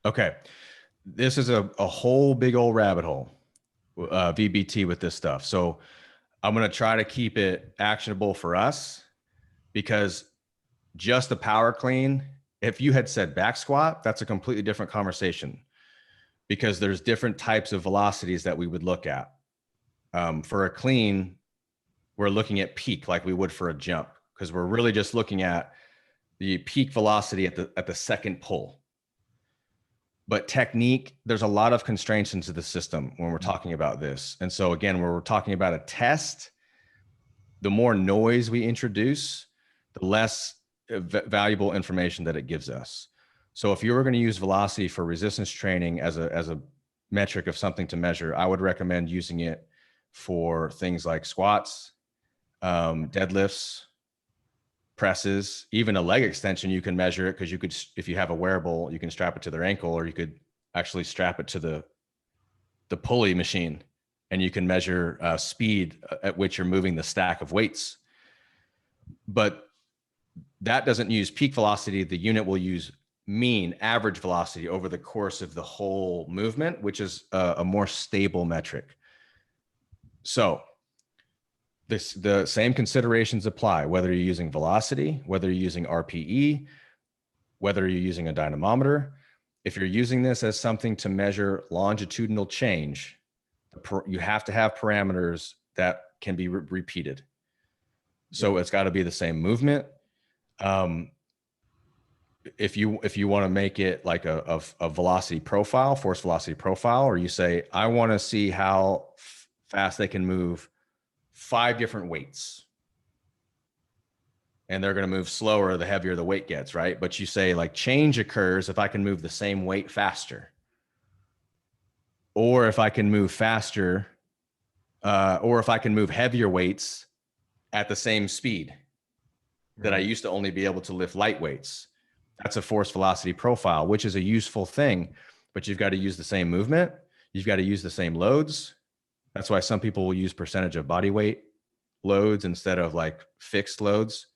Okay. This is a whole big old rabbit hole, VBT with this stuff. So I'm going to try to keep it actionable for us because just the power clean, if you had said back squat, that's a completely different conversation because there's different types of velocities that we would look at. For a clean, we're looking at peak like we would for a jump because we're really just looking at the peak velocity at the second pull. But technique, there's a lot of constraints into the system when we're talking about this. And so again, when we're talking about a test, the more noise we introduce, the less valuable information that it gives us. So if you were going to use velocity for resistance training as a metric of something to measure, I would recommend using it for things like squats, deadlifts, presses, even a leg extension. You can measure it because you could, if you have a wearable, you can strap it to their ankle, or you could actually strap it to the pulley machine, and you can measure speed at which you're moving the stack of weights. But that doesn't use peak velocity. The unit will use mean average velocity over the course of the whole movement, which is a more stable metric. So the same considerations apply, whether you're using velocity, whether you're using RPE, whether you're using a dynamometer. If you're using this as something to measure longitudinal change, you have to have parameters that can be repeated. So it's got to be the same movement. If you want to make it like a velocity profile, force velocity profile, or you say, I want to see how fast they can move 5 different weights, and they're going to move slower the heavier the weight gets, right? But you say like change occurs if I can move the same weight faster, or if I can move faster, or if I can move heavier weights at the same speed that I used to only be able to lift light weights. That's a force velocity profile, which is a useful thing, but you've got to use the same movement. You've got to use the same loads. That's why some people will use percentage of body weight loads instead of like fixed loads,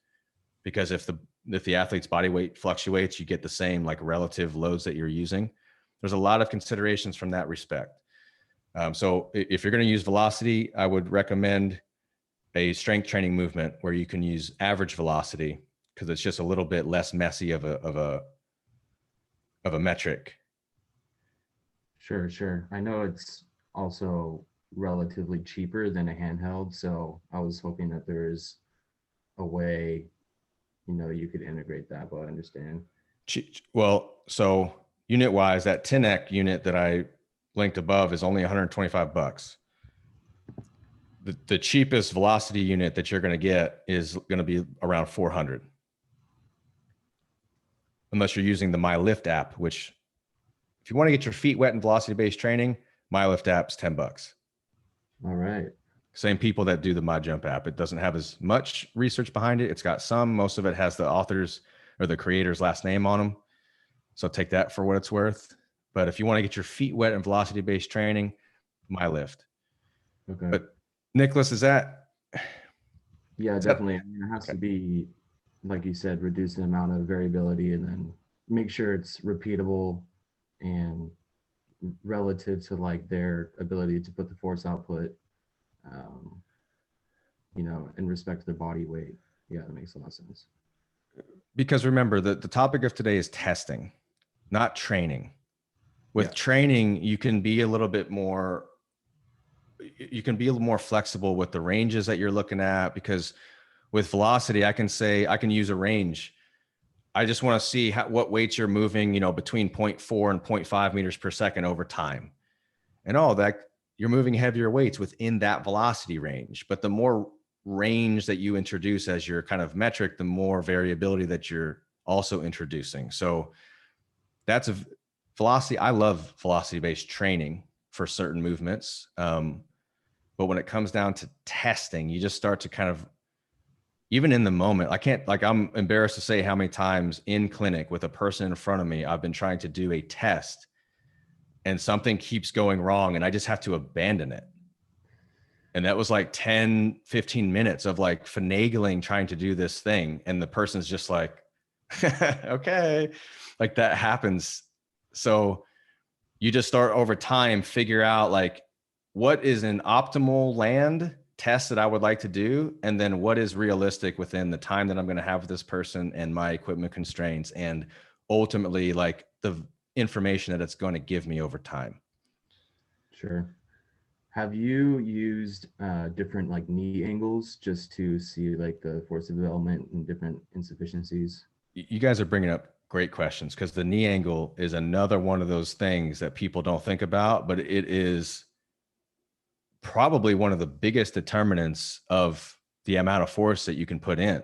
because if the athlete's body weight fluctuates, you get the same like relative loads that you're using. There's a lot of considerations from that respect. So if you're going to use velocity, I would recommend a strength training movement where you can use average velocity because it's just a little bit less messy of a metric. Sure. I know it's also relatively cheaper than a handheld, so I was hoping that there's a way, you could integrate that, but I understand. Well, so unit wise, that 10X unit that I linked above is only $125. The cheapest velocity unit that you're going to get is going to be around 400. Unless you're using the MyLift app, which if you want to get your feet wet in velocity-based training, MyLift app's $10. All right. Same people that do the MyJump app. It doesn't have as much research behind it. It's got some, most of it has the author's or the creator's last name on them. So take that for what it's worth. But if you want to get your feet wet in velocity-based training, MyLift. Okay. But Nicholas, is that? Yeah, definitely. I mean, it has to be, like you said, reduce the amount of variability and then make sure it's repeatable and relative to like their ability to put the force output, you know, in respect to their body weight. Yeah, that makes a lot of sense. Because remember, the topic of today is testing, not training. With Yeah. training, you can be a little bit more, you can be a little more flexible with the ranges that you're looking at, because with velocity, I can say, I can use a range. I just want to see what weights you're moving, you know, between 0.4 and 0.5 meters per second over time. And all that, you're moving heavier weights within that velocity range. But the more range that you introduce as your kind of metric, the more variability that you're also introducing. So that's a velocity. I love velocity-based training for certain movements. But when it comes down to testing, you just start to kind of, even in the moment, I can't, like, I'm embarrassed to say how many times in clinic with a person in front of me, I've been trying to do a test and something keeps going wrong and I just have to abandon it. And that was like 10, 15 minutes of like finagling, trying to do this thing. And the person's just like, okay, like that happens. So you just start over time, figure out like what is an optimal land test that I would like to do, and then what is realistic within the time that I'm going to have with this person and my equipment constraints, and ultimately like the information that it's going to give me over time. Sure. Have you used different like knee angles just to see like the force of development and different insufficiencies? You guys are bringing up great questions, because the knee angle is another one of those things that people don't think about, but it is probably one of the biggest determinants of the amount of force that you can put in.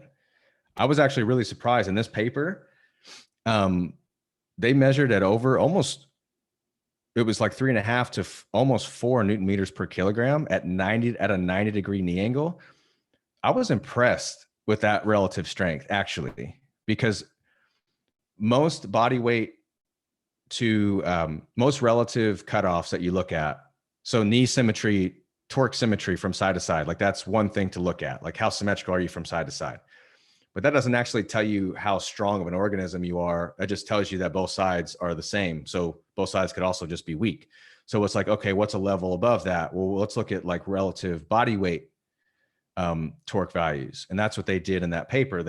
I was actually really surprised in this paper. They measured at over almost, it was like 3.5 to almost 4 Newton meters per kilogram at a 90-degree knee angle. I was impressed with that relative strength, actually, because most body weight to most relative cutoffs that you look at, so knee symmetry, torque symmetry from side to side, like that's one thing to look at, like how symmetrical are you from side to side. But that doesn't actually tell you how strong of an organism you are. That just tells you that both sides are the same. So both sides could also just be weak. So it's like, okay, what's a level above that? Well, let's look at like relative body weight torque values. And that's what they did in that paper.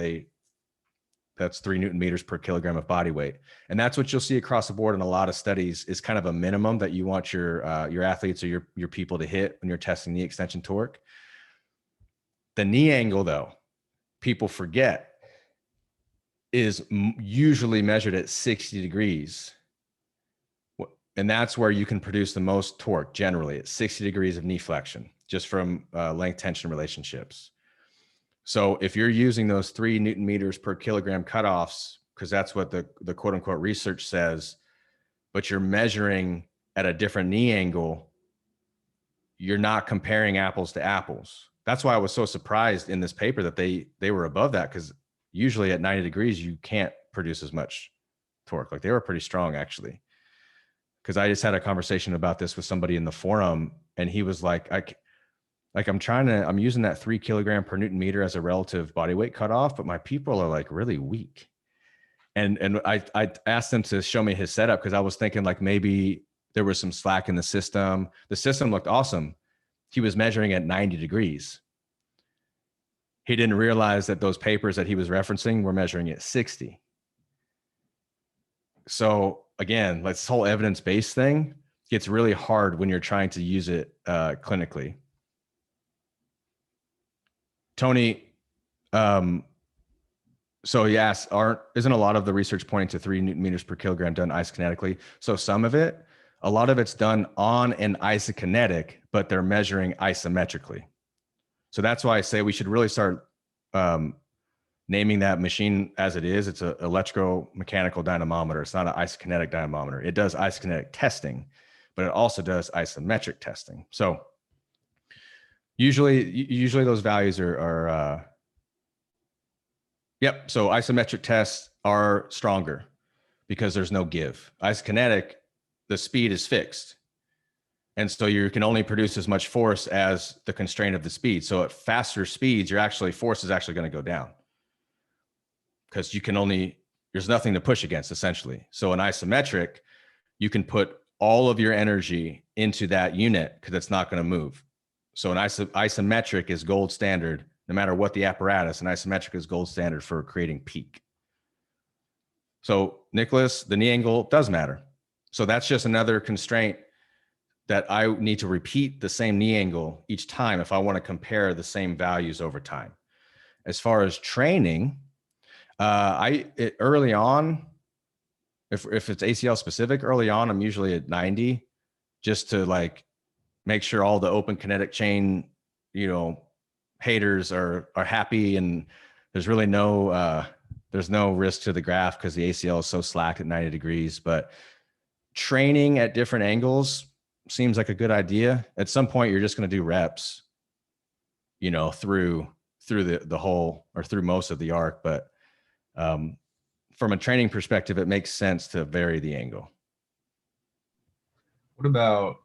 That's 3 Newton meters per kilogram of body weight. And that's what you'll see across the board in a lot of studies, is kind of a minimum that you want your athletes or your people to hit when you're testing knee extension torque. The knee angle, though, people forget, is usually measured at 60 degrees. And that's where you can produce the most torque, generally at 60 degrees of knee flexion, just from length tension relationships. So if you're using those 3 Newton meters per kilogram cutoffs, because that's what the quote unquote research says, but you're measuring at a different knee angle, you're not comparing apples to apples. That's why I was so surprised in this paper that they were above that, because usually at 90 degrees, you can't produce as much torque. Like they were pretty strong, actually. Because I just had a conversation about this with somebody in the forum, and he was like, I'm using that 3 kilogram per Newton meter as a relative body weight cutoff, but my people are like really weak. And I asked him to show me his setup, because I was thinking like maybe there was some slack in the system. The system looked awesome. He was measuring at 90 degrees. He didn't realize that those papers that he was referencing were measuring at 60. So again, like this whole evidence-based thing gets really hard when you're trying to use it clinically. Tony, so yes, isn't a lot of the research pointing to 3 Newton meters per kilogram done isokinetically? So some of it, a lot of it's done on an isokinetic, but they're measuring isometrically. So that's why I say we should really start naming that machine as it is. It's an electromechanical dynamometer. It's not an isokinetic dynamometer. It does isokinetic testing, but it also does isometric testing. So usually those values are yep. So isometric tests are stronger because there's no give. Isokinetic, the speed is fixed. And so you can only produce as much force as the constraint of the speed. So at faster speeds, force is actually going to go down, because you're there's nothing to push against essentially. So an isometric, you can put all of your energy into that unit because it's not going to move. So an isometric is gold standard, no matter what the apparatus, an isometric is gold standard for creating peak. So Nicholas, the knee angle does matter. So that's just another constraint that I need to repeat the same knee angle each time if I want to compare the same values over time. As far as training, early on, if it's ACL specific, early on, I'm usually at 90 just to like make sure all the open kinetic chain, haters are happy, and there's really there's no risk to the graph because the ACL is so slack at 90 degrees. But training at different angles seems like a good idea. At some point, you're just going to do reps, through the whole or through most of the arc. But from a training perspective, it makes sense to vary the angle. What about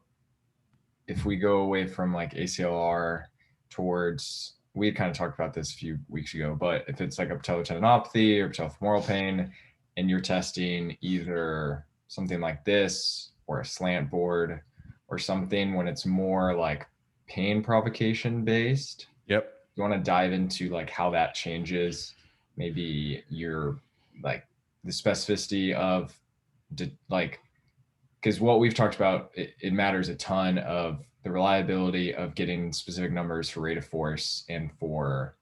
if we go away from like ACLR towards, we had kind of talked about this a few weeks ago, but if it's like a patellar tendinopathy or patellofemoral pain, and you're testing either something like this or a slant board or something when it's more like pain provocation based. Yep. You want to dive into like how that changes maybe your like the specificity of like, because what we've talked about, it matters a ton of the reliability of getting specific numbers for rate of force and for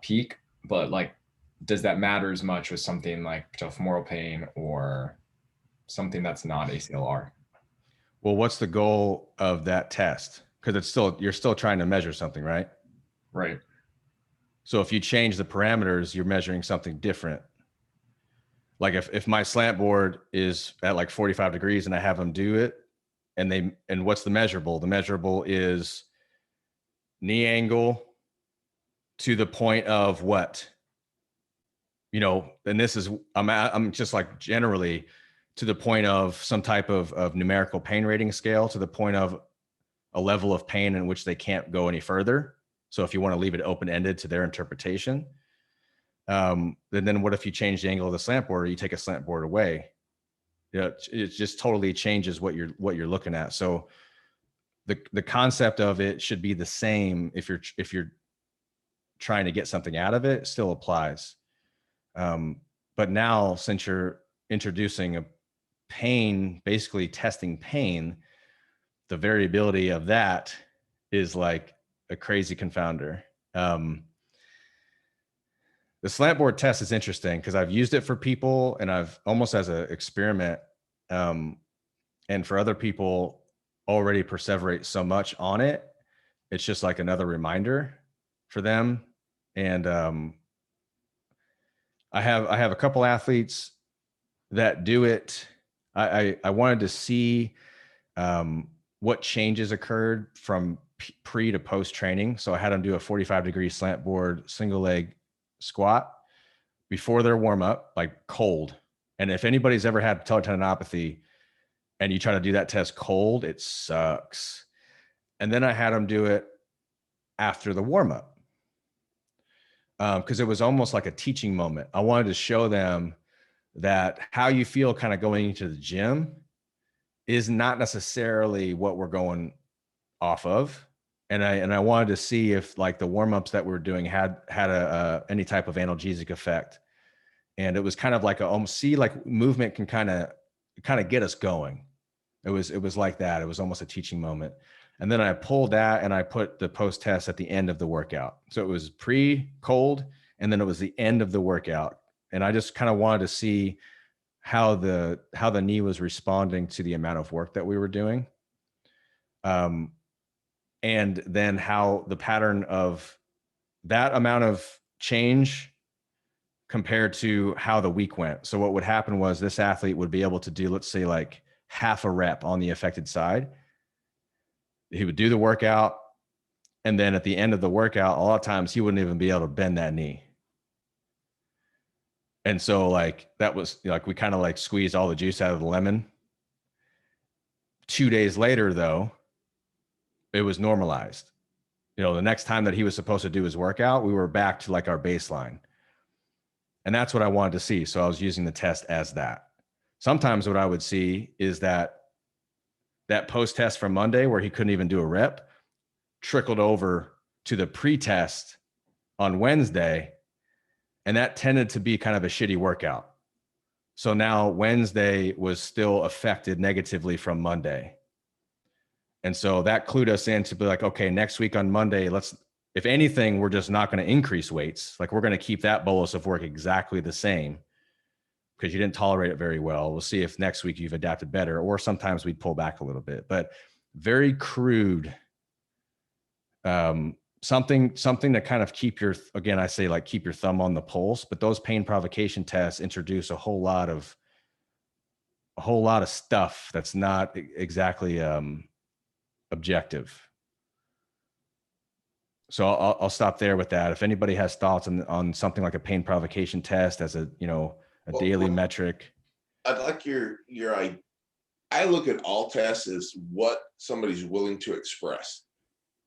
peak. But like, does that matter as much with something like patellofemoral pain or something that's not ACLR? Well, what's the goal of that test? Because you're still trying to measure something, right? Right. So if you change the parameters, you're measuring something different. Like if my slant board is at like 45 degrees and I have them do it, and what's the measurable? The measurable is knee angle to the point of what? And this is, I'm just like generally to the point of some type of numerical pain rating scale, to the point of a level of pain in which they can't go any further. So if you want to leave it open-ended to their interpretation, then what if you change the angle of the slant board, or you take a slant board away? It just totally changes what you're looking at. So the concept of it should be the same if you're trying to get something out of it, still applies. But now, since you're introducing a pain, basically testing pain, the variability of that is like a crazy confounder. The slant board test is interesting because I've used it for people and I've almost as an experiment. And for other people already perseverate so much on it, it's just like another reminder for them. And I have a couple athletes that do it. I wanted to see what changes occurred from pre to post training. So I had them do a 45-degree slant board single leg squat before their warm up, like cold. And if anybody's ever had patellar tendinopathy and you try to do that test cold, it sucks. And then I had them do it after the warm up because it was almost like a teaching moment. I wanted to show them that how you feel kind of going into the gym is not necessarily what we're going off of. And I wanted to see if like the warm-ups that we're doing had any type of analgesic effect. And it was kind of like like movement can kind of get us going. It was like that. It was almost a teaching moment. And then I pulled that and I put the post test at the end of the workout. So it was pre-cold and then it was the end of the workout. And I just kind of wanted to see how the knee was responding to the amount of work that we were doing. And then how the pattern of that amount of change compared to how the week went. So what would happen was this athlete would be able to do, let's say like half a rep on the affected side. He would do the workout. And then at the end of the workout, a lot of times he wouldn't even be able to bend that knee. And so like, that was like, we kind of like squeezed all the juice out of the lemon. 2 days later though, it was normalized. The next time that he was supposed to do his workout, we were back to like our baseline. And that's what I wanted to see. So I was using the test as that. Sometimes what I would see is that post-test from Monday where he couldn't even do a rep trickled over to the pre-test on Wednesday. And that tended to be kind of a shitty workout. So now Wednesday was still affected negatively from Monday. And so that clued us in to be like, okay, next week on Monday, if anything, we're just not going to increase weights. Like we're going to keep that bolus of work exactly the same because you didn't tolerate it very well. We'll see if next week you've adapted better, or sometimes we'd pull back a little bit, but very crude. Something to kind of keep your, again, I say like keep your thumb on the pulse, but those pain provocation tests introduce a whole lot of stuff that's not exactly objective. So I'll stop there with that. If anybody has thoughts on something like a pain provocation test as a daily metric. I'd like your I look at all tests as what somebody's willing to express,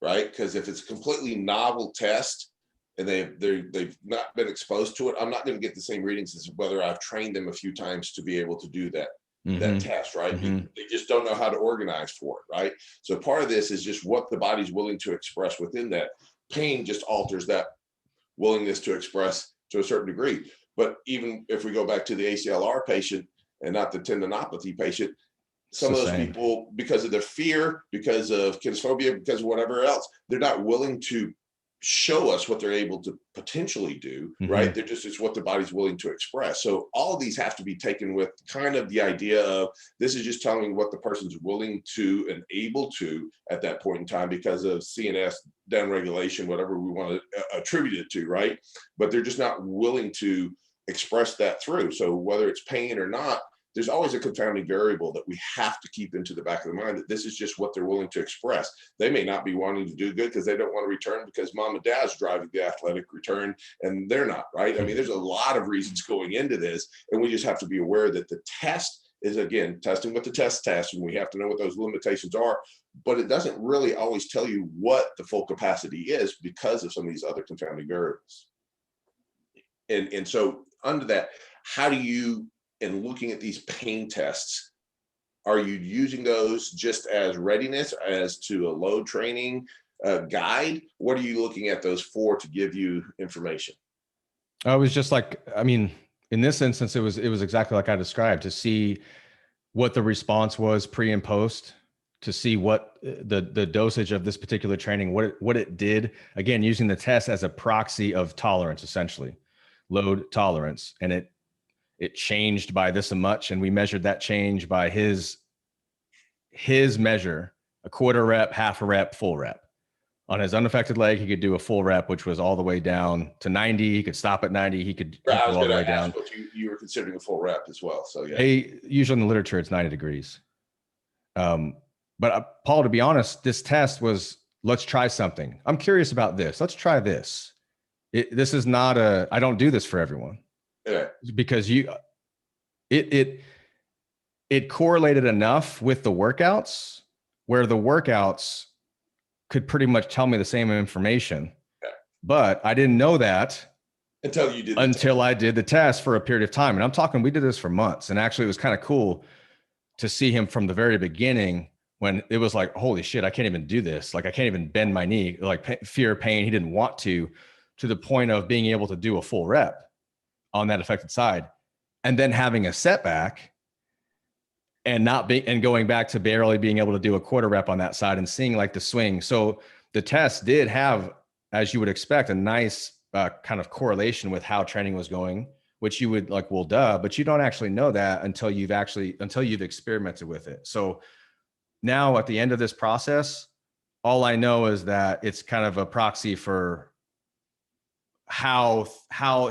right? Because if it's a completely novel test and they've not been exposed to it, I'm not going to get the same readings as whether I've trained them a few times to be able to do that. That test, right? They just don't know how to organize for it, right? So part of this is just what the body's willing to express within that. Pain just alters that willingness to express to a certain degree. But even if we go back to the ACLR patient and not the tendinopathy patient, some of those people, because of their fear, because of kinesphobia, because of whatever else, they're not willing to show us what they're able to potentially do, right? They're just, it's what the body's willing to express. So all of these have to be taken with kind of the idea of this is just telling me what the person's willing to and able to at that point in time because of CNS downregulation, whatever we want to attribute it to, right? But they're just not willing to express that through. So whether it's pain or not, there's always a confounding variable that we have to keep into the back of the mind that this is just what they're willing to express. They may not be wanting to do good because they don't want to return because mom and dad's driving the athletic return and they're not, right? I mean, there's a lot of reasons going into this, and we just have to be aware that the test is, again, testing with the test, and we have to know what those limitations are, but it doesn't really always tell you what the full capacity is because of some of these other confounding variables. And so under that, how do you, in looking at these pain tests, are you using those just as readiness as to a load training guide? What are you looking at those for to give you information? I was just like, I mean, in this instance, it was exactly like I described, to see what the response was pre and post, to see what the dosage of this particular training, what it did, again, using the test as a proxy of tolerance, essentially load tolerance. And it changed by this much. And we measured that change by his measure, a quarter rep, half a rep, full rep. On his unaffected leg, he could do a full rep, which was all the way down to 90. He could stop at 90. He could go all the way down. What you were considering a full rep as well. So yeah. Usually in the literature, it's 90 degrees. But Paul, to be honest, this test was, let's try something. I'm curious about this. Let's try this. This is not I don't do this for everyone. Yeah. Because it correlated enough with the workouts where the workouts could pretty much tell me the same information, but I didn't know that until I did the test for a period of time. And I'm talking, we did this for months, and actually it was kind of cool to see him from the very beginning when it was like, holy shit, I can't even do this. Like I can't even bend my knee, like fear, pain. He didn't want to the point of being able to do a full rep on that affected side, and then having a setback and going back to barely being able to do a quarter rep on that side and seeing like the swing. So the test did have, as you would expect, a nice kind of correlation with how training was going, which you would like, well, duh, but you don't actually know that until you've experimented with it. So now at the end of this process, all I know is that it's kind of a proxy for how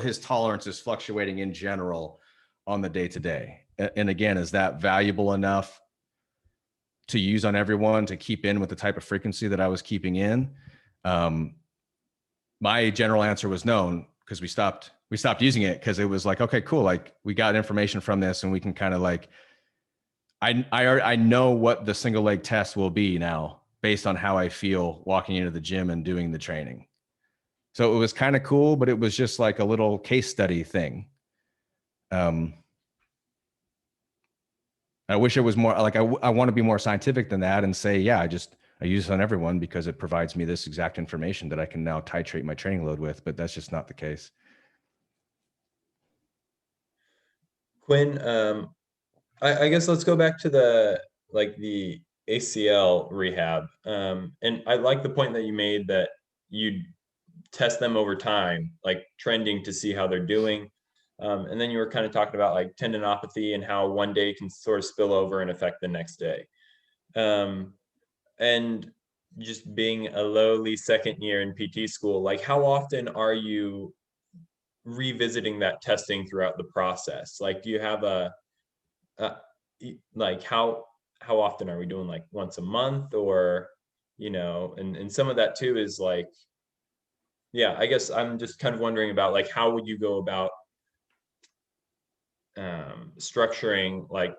his tolerance is fluctuating in general on the day-to-day. And again, is that valuable enough to use on everyone to keep in with the type of frequency that I was keeping in? My general answer was no, because we stopped using it because it was like, okay, cool. Like we got information from this and we can kind of like, I know what the single leg test will be now based on how I feel walking into the gym and doing the training. So it was kind of cool, but it was just like a little case study thing. I wish it was more like, I want to be more scientific than that and say, yeah, I use it on everyone because it provides me this exact information that I can now titrate my training load with, but that's just not the case. Quinn, I guess let's go back to the ACL rehab. And I like the point that you made that you test them over time, like trending to see how they're doing. And then you were kind of talking about like tendinopathy and how one day can sort of spill over and affect the next day. And just being a lowly second year in PT school, like how often are you revisiting that testing throughout the process? Like, do you have like how often are we doing, like once a month, or, and some of that too is like, yeah, I guess I'm just kind of wondering about like, how would you go about structuring like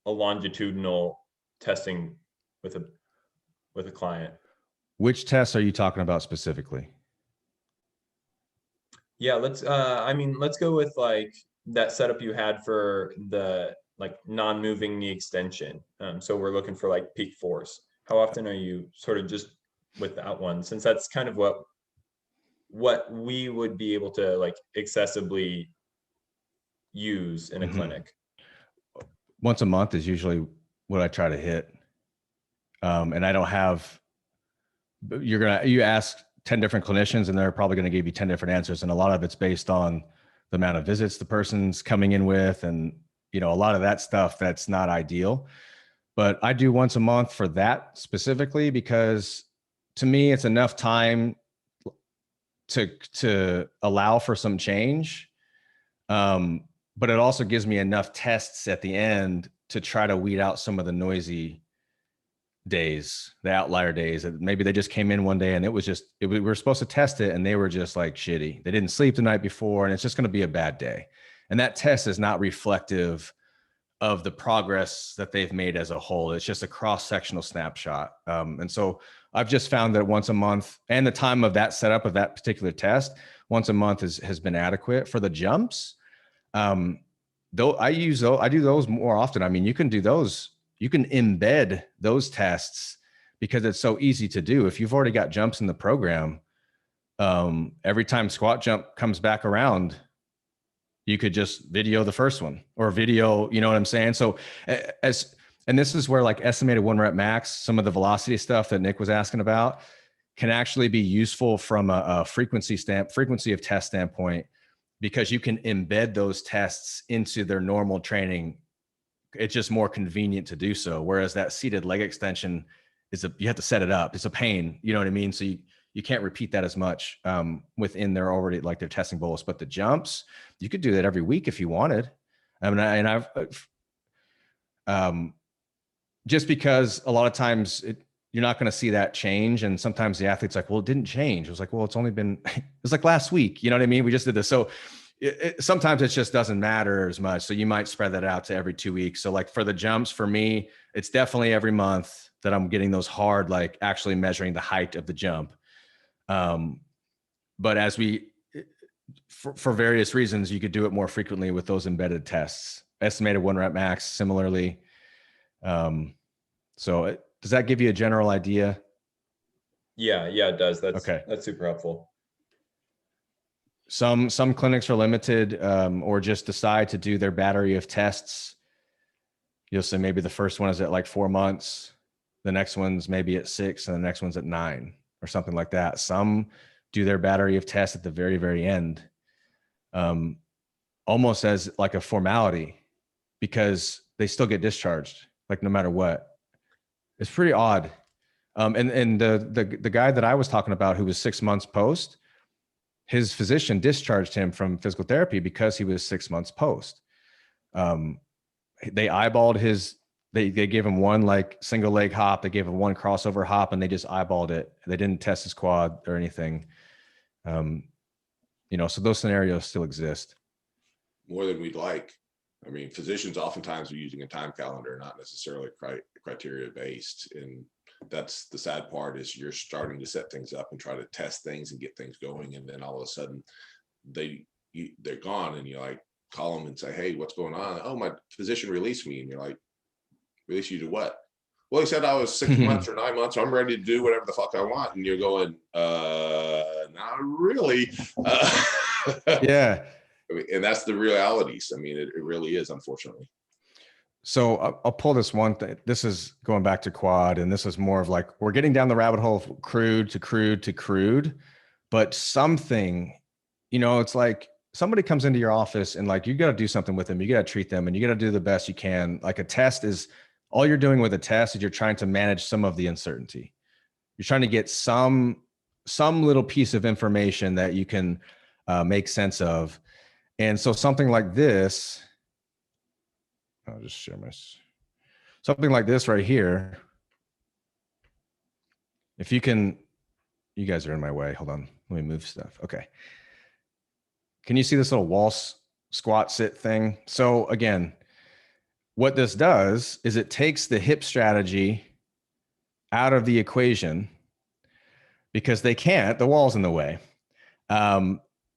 a longitudinal testing with a client? Which tests are you talking about specifically? Yeah, let's go with like that setup you had for the like non-moving knee extension. So we're looking for like peak force. How often are you sort of just with that one, since that's kind of what we would be able to like accessibly use in a clinic? Once a month is usually what I try to hit. And I don't have, you ask 10 different clinicians and they're probably going to give you 10 different answers. And a lot of it's based on the amount of visits the person's coming in with. And, a lot of that stuff that's not ideal, but I do once a month for that specifically, because to me, it's enough time to allow for some change. But it also gives me enough tests at the end to try to weed out some of the noisy days, the outlier days. Maybe they just came in one day and we were supposed to test it and they were just like shitty. They didn't sleep the night before and it's just going to be a bad day. And that test is not reflective of the progress that they've made as a whole. It's just a cross-sectional snapshot. And so I've just found that once a month, and the time of that setup of that particular test, once a month has been adequate. For the jumps, though I do those more often. I mean, you can do those, you can embed those tests because it's so easy to do. If you've already got jumps in the program, every time squat jump comes back around, you could just video the first one or video, you know what I'm saying? So and this is where like estimated 1 rep max, some of the velocity stuff that Nick was asking about can actually be useful from a frequency of test standpoint, because you can embed those tests into their normal training. It's just more convenient to do so. Whereas that seated leg extension you have to set it up. It's a pain, you know what I mean? So you can't repeat that as much within their already like their testing bolus. But the jumps, you could do that every week if you wanted. I mean, and I've just because a lot of times you're not going to see that change. And sometimes the athlete's like, well, it didn't change. It was like, well, it's only been, it was like last week. You know what I mean? We just did this. So sometimes it just doesn't matter as much. So you might spread that out to every 2 weeks. So like for the jumps, for me, it's definitely every month that I'm getting those hard, like actually measuring the height of the jump. But as for various reasons, you could do it more frequently with those embedded tests. Estimated 1 rep max, similarly. So does that give you a general idea? Yeah, it does. That's okay. That's super helpful. Some clinics are limited, or just decide to do their battery of tests. You'll say maybe the first one is at like 4 months, the next one's maybe at 6, and the next one's at 9 or something like that. Some do their battery of tests at the very, very end, almost as like a formality, because they still get discharged, like no matter what. It's pretty odd. And the guy that I was talking about who was 6 months post, his physician discharged him from physical therapy because he was 6 months post. They eyeballed they gave him one like single leg hop. They gave him one crossover hop and they just eyeballed it. They didn't test his quad or anything. So those scenarios still exist. More than we'd like. I mean, physicians oftentimes are using a time calendar, not necessarily criteria based. And that's the sad part, is you're starting to set things up and try to test things and get things going. And then all of a sudden they're gone. And you're like, call them and say, hey, what's going on? Oh, my physician released me. And you're like, release you to what? Well, he said I was 6 months or 9 months. So I'm ready to do whatever the fuck I want. And you're going, not really. Yeah. I mean, and that's the realities. I mean, it really is, unfortunately. So I'll pull this one thing. This is going back to quad, and this is more of like, we're getting down the rabbit hole of crude to crude to crude, but something, it's like somebody comes into your office and like, you got to do something with them. You got to treat them and you got to do the best you can. Like a test is, all you're doing with a test is you're trying to manage some of the uncertainty. You're trying to get some little piece of information that you can make sense of. And so something like this, I'll just share something like this right here. If you can, you guys are in my way. Hold on. Let me move stuff. Okay. Can you see this little wall squat sit thing? So again, what this does is it takes the hip strategy out of the equation because they can't, the wall's in the way.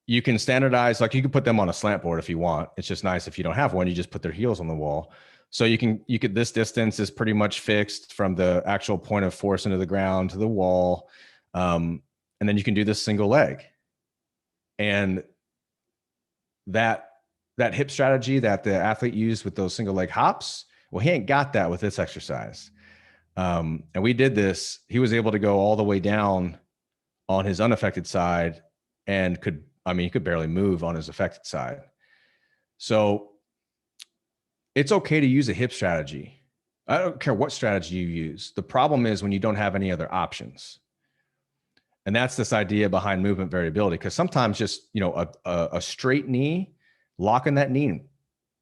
You can standardize, like you can put them on a slant board if you want. It's just nice if you don't have one, you just put their heels on the wall. So you could, this distance is pretty much fixed from the actual point of force into the ground to the wall. And then you can do this single leg. And that hip strategy that the athlete used with those single leg hops, well, he ain't got that with this exercise. And we did this, he was able to go all the way down on his unaffected side and he could barely move on his affected side. So it's okay to use a hip strategy. I don't care what strategy you use. The problem is when you don't have any other options. And that's this idea behind movement variability. Because sometimes just, a straight knee, locking that knee and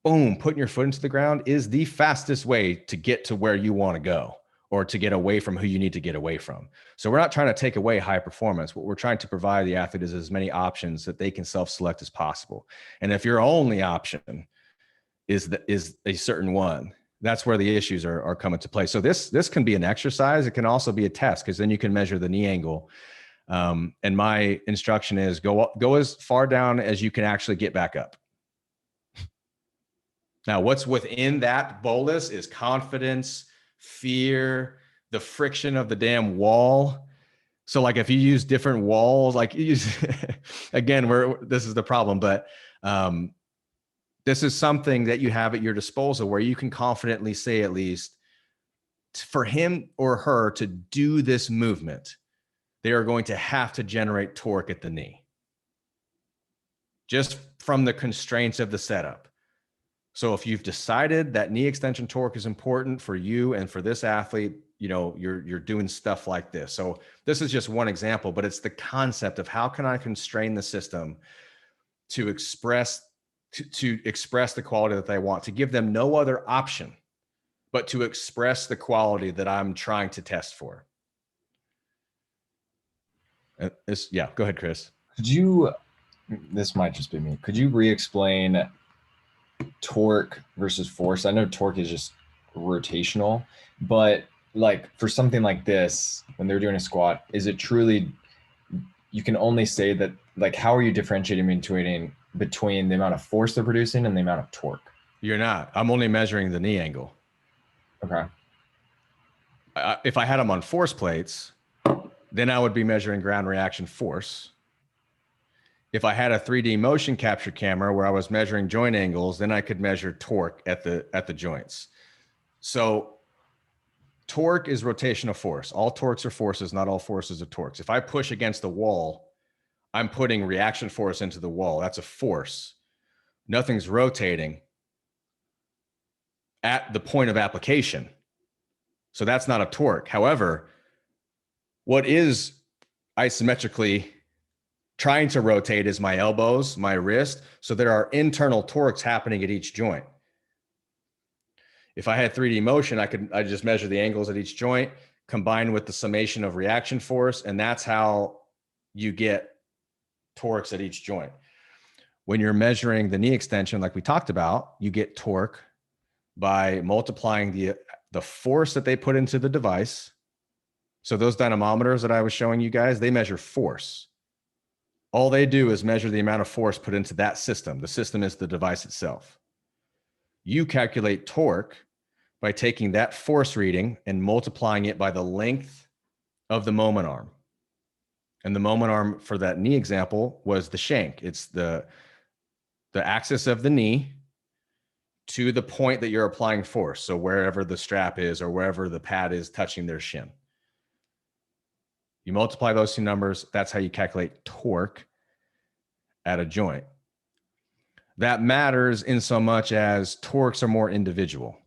boom, putting your foot into the ground is the fastest way to get to where you want to go or to get away from who you need to get away from. So we're not trying to take away high performance. What we're trying to provide the athlete is as many options that they can self-select as possible. And if your only option is a certain one, that's where the issues are coming to play. So this can be an exercise. It can also be a test because then you can measure the knee angle. And my instruction is go as far down as you can actually get back up. Now, what's within that bolus is confidence, fear, the friction of the damn wall. So like if you use different walls, like again, this is the problem, but this is something that you have at your disposal where you can confidently say, at least for him or her to do this movement, they are going to have to generate torque at the knee just from the constraints of the setup. So if you've decided that knee extension torque is important for you and for this athlete, you're doing stuff like this. So this is just one example, but it's the concept of how can I constrain the system to express the quality that they want, to give them no other option, but to express the quality that I'm trying to test for. Go ahead, Chris. This might just be me. Could you re-explain torque versus force? I know torque is just rotational, but like for something like this, when they're doing a squat, is it truly, you can only say that, like, how are you differentiating between the amount of force they're producing and the amount of torque? You're not. I'm only measuring the knee angle. Okay. If I had them on force plates, then I would be measuring ground reaction force. If I had a 3D motion capture camera where I was measuring joint angles, then I could measure torque at the joints. So torque is rotational force. All torques are forces, not all forces are torques. If I push against the wall, I'm putting reaction force into the wall. That's a force. Nothing's rotating at the point of application. So that's not a torque. However, what is isometrically trying to rotate is my elbows, my wrist. So there are internal torques happening at each joint. If I had 3D motion, I just measure the angles at each joint combined with the summation of reaction force. And that's how you get torques at each joint. When you're measuring the knee extension, like we talked about, you get torque by multiplying the force that they put into the device. So those dynamometers that I was showing you guys, they measure force. All they do is measure the amount of force put into that system. The system is the device itself. You calculate torque by taking that force reading and multiplying it by the length of the moment arm. And the moment arm for that knee example was the shank. It's the axis of the knee to the point that you're applying force. So wherever the strap is or wherever the pad is touching their shin. You multiply those two numbers. That's how you calculate torque at a joint. That matters in so much as torques are more individual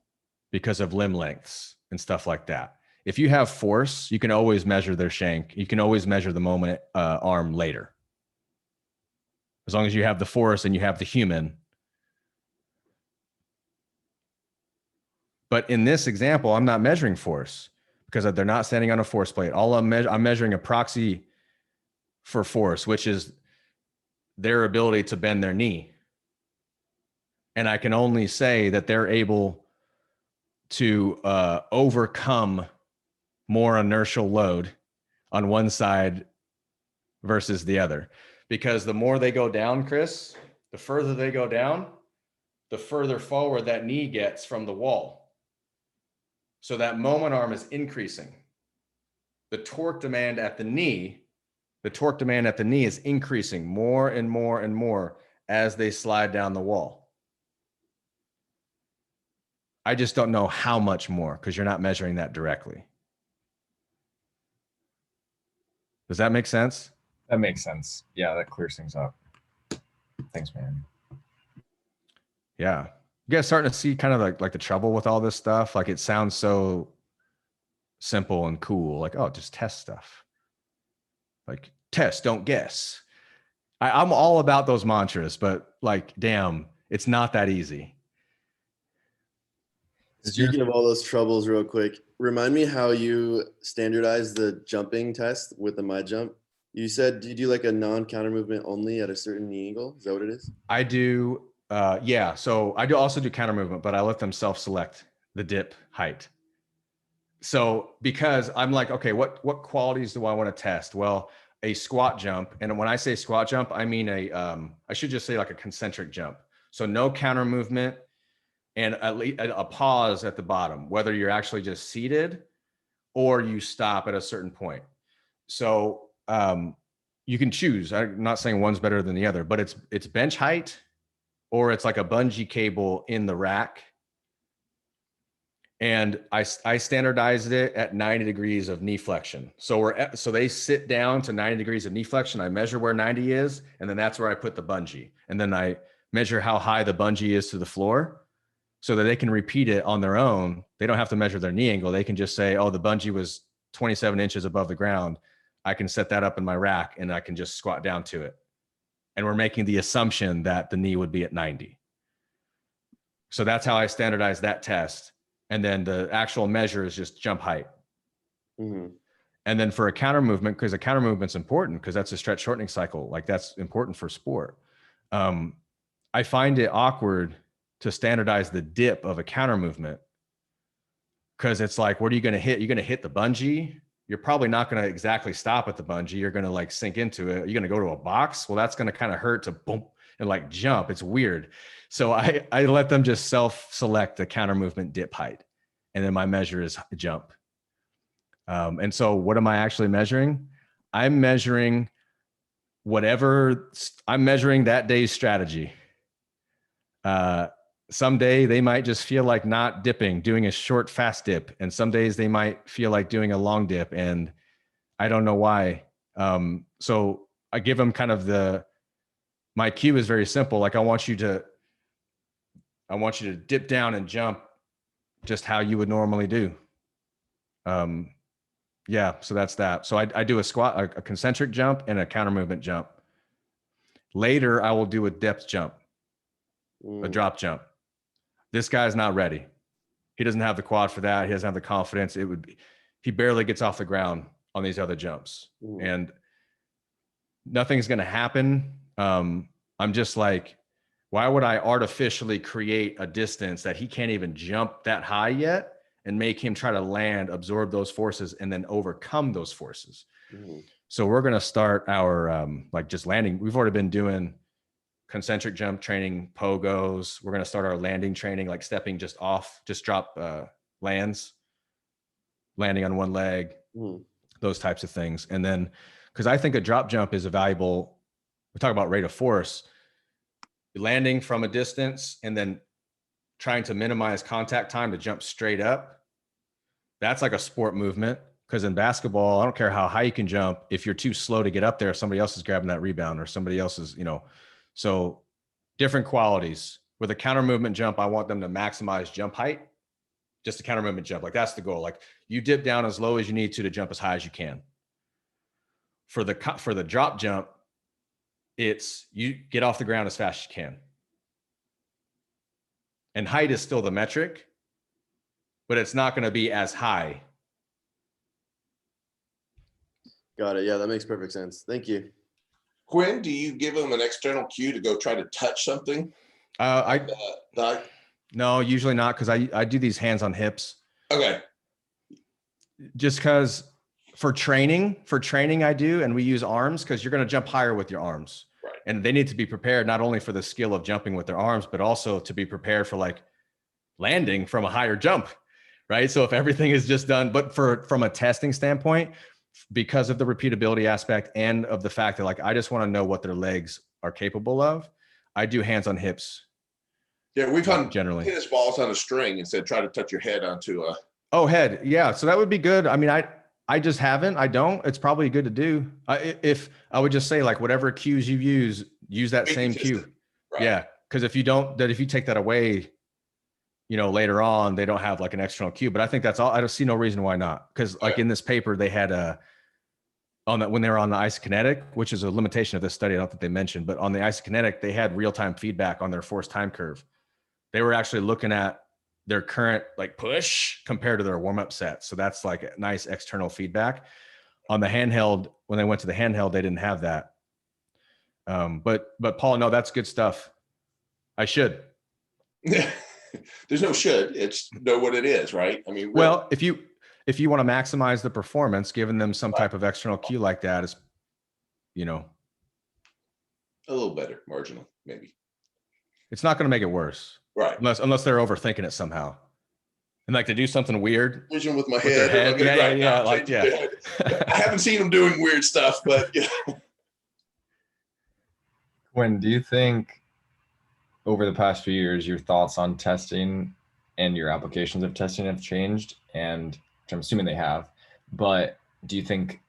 because of limb lengths and stuff like that. If you have force, you can always measure their shank. You can always measure the moment arm later. As long as you have the force and you have the human. But in this example, I'm not measuring force because they're not standing on a force plate. All I'm measuring a proxy for force, which is their ability to bend their knee. And I can only say that they're able to overcome more inertial load on one side versus the other. Because the more they go down, Chris, the further they go down, the further forward that knee gets from the wall. So that moment arm is increasing. The torque demand at the knee is increasing more and more and more as they slide down the wall. I just don't know how much more because you're not measuring that directly. Does that make sense? That makes sense. Yeah, that clears things up. Thanks, man. Yeah. You guys starting to see kind of like the trouble with all this stuff? Like it sounds so simple and cool. Like, oh, just test stuff. Like test, don't guess. I'm all about those mantras, but like, damn, it's not that easy. Speaking of all those troubles real quick, remind me how you standardize the jumping test with the My Jump. You said you do like a non-counter movement only at a certain knee angle. Is that what it is? I do. Yeah. So I also do counter movement, but I let them self-select the dip height. So because I'm like, okay, what qualities do I want to test? Well, a squat jump. And when I say squat jump, I mean I should just say like a concentric jump. So no counter movement and at least a pause at the bottom, whether you're actually just seated or you stop at a certain point. So you can choose. I'm not saying one's better than the other, but it's bench height or it's like a bungee cable in the rack. And I standardized it at 90 degrees of knee flexion. So they sit down to 90 degrees of knee flexion. I measure where 90 is, and then that's where I put the bungee. And then I measure how high the bungee is to the floor so that they can repeat it on their own. They don't have to measure their knee angle. They can just say, oh, the bungee was 27 inches above the ground. I can set that up in my rack and I can just squat down to it. And we're making the assumption that the knee would be at 90. So that's how I standardize that test. And then the actual measure is just jump height. Mm-hmm. And then for a counter movement, because a counter movement's important because that's a stretch shortening cycle. Like that's important for sport. I find it awkward to standardize the dip of a counter movement because it's like, what are you going to hit? You're going to hit the bungee. You're probably not going to exactly stop at the bungee. You're going to like sink into it. You're going to go to a box. Well, that's going to kind of hurt to boom and like jump. It's weird. So I let them just self-select the counter movement dip height. And then my measure is jump. And so what am I actually measuring? I'm measuring that day's strategy. Someday they might just feel like not dipping, doing a short, fast dip. And some days they might feel like doing a long dip. And I don't know why. So I give them kind of my cue is very simple. Like I want you to dip down and jump just how you would normally do. Yeah, so that's that. So I do a squat, a concentric jump and a counter movement jump. Later, I will do a depth jump, a drop jump. This guy's not ready. He doesn't have the quad for that. He doesn't have the confidence. He barely gets off the ground on these other jumps. And nothing's going to happen. I'm just like, why would I artificially create a distance that he can't even jump that high yet and make him try to land, absorb those forces, and then overcome those forces? So we're going to start our like just landing. We've already been doing concentric jump training, pogos. We're going to start our landing training, like stepping just off, just drop lands, landing on one leg, those types of things. And then, because I think a drop jump is a valuable, we talk about rate of force, landing from a distance and then trying to minimize contact time to jump straight up. That's like a sport movement. Because in basketball, I don't care how high you can jump. If you're too slow to get up there, somebody else is grabbing that rebound or somebody else is, so different qualities. With a counter movement jump, I want them to maximize jump height, just a counter movement jump. Like that's the goal. Like you dip down as low as you need to jump as high as you can. For the drop jump, it's you get off the ground as fast as you can. And height is still the metric, but it's not going to be as high. Got it. Yeah, that makes perfect sense. Thank you. Quinn, do you give them an external cue to go try to touch something? No, usually not, because I do these hands on hips. Okay. Just because for training I do, and we use arms because you're going to jump higher with your arms. Right. And they need to be prepared not only for the skill of jumping with their arms, but also to be prepared for like landing from a higher jump, right? So if everything is just done, but from a testing standpoint, because of the repeatability aspect and of the fact that like I just want to know what their legs are capable of, I do hands on hips. Yeah, we've hung generally tennis balls on a string and said try to touch your head onto a. Oh, head, yeah. So that would be good. I mean, I just haven't. I don't. It's probably good to do. If I would just say like whatever cues you use that same cue. Right. Yeah, because if you take that away, later on, they don't have like an external cue, but I think that's all. I don't see no reason why not. Because like in this paper, they had when they were on the isokinetic, which is a limitation of this study, I don't think they mentioned, but on the isokinetic, they had real-time feedback on their force time curve. They were actually looking at their current like push compared to their warm-up set. So that's like a nice external feedback. On the handheld, when they went to the handheld, they didn't have that. But Paul, no, that's good stuff. I should. There's no should, it's know what it is, right? I mean, well, if you want to maximize the performance, giving them some type of external cue like that is, a little better, marginal, maybe. It's not going to make it worse, right? Unless they're overthinking it somehow, and like to do something weird. Vision with my head. Yeah. I haven't seen them doing weird stuff, but yeah. Quinn, do you think over the past few years, your thoughts on testing and your applications of testing have changed? And I'm assuming they have, but do you think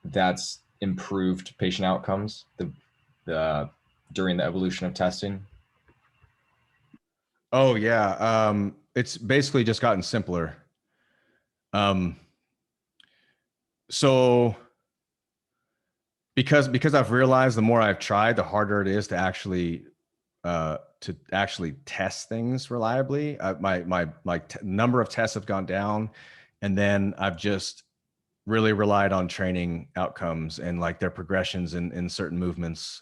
that's improved patient outcomes during the evolution of testing? Oh yeah. It's basically just gotten simpler. So because I've realized the more I've tried, the harder it is to actually test things reliably. My number of tests have gone down, and then I've just really relied on training outcomes and like their progressions in certain movements,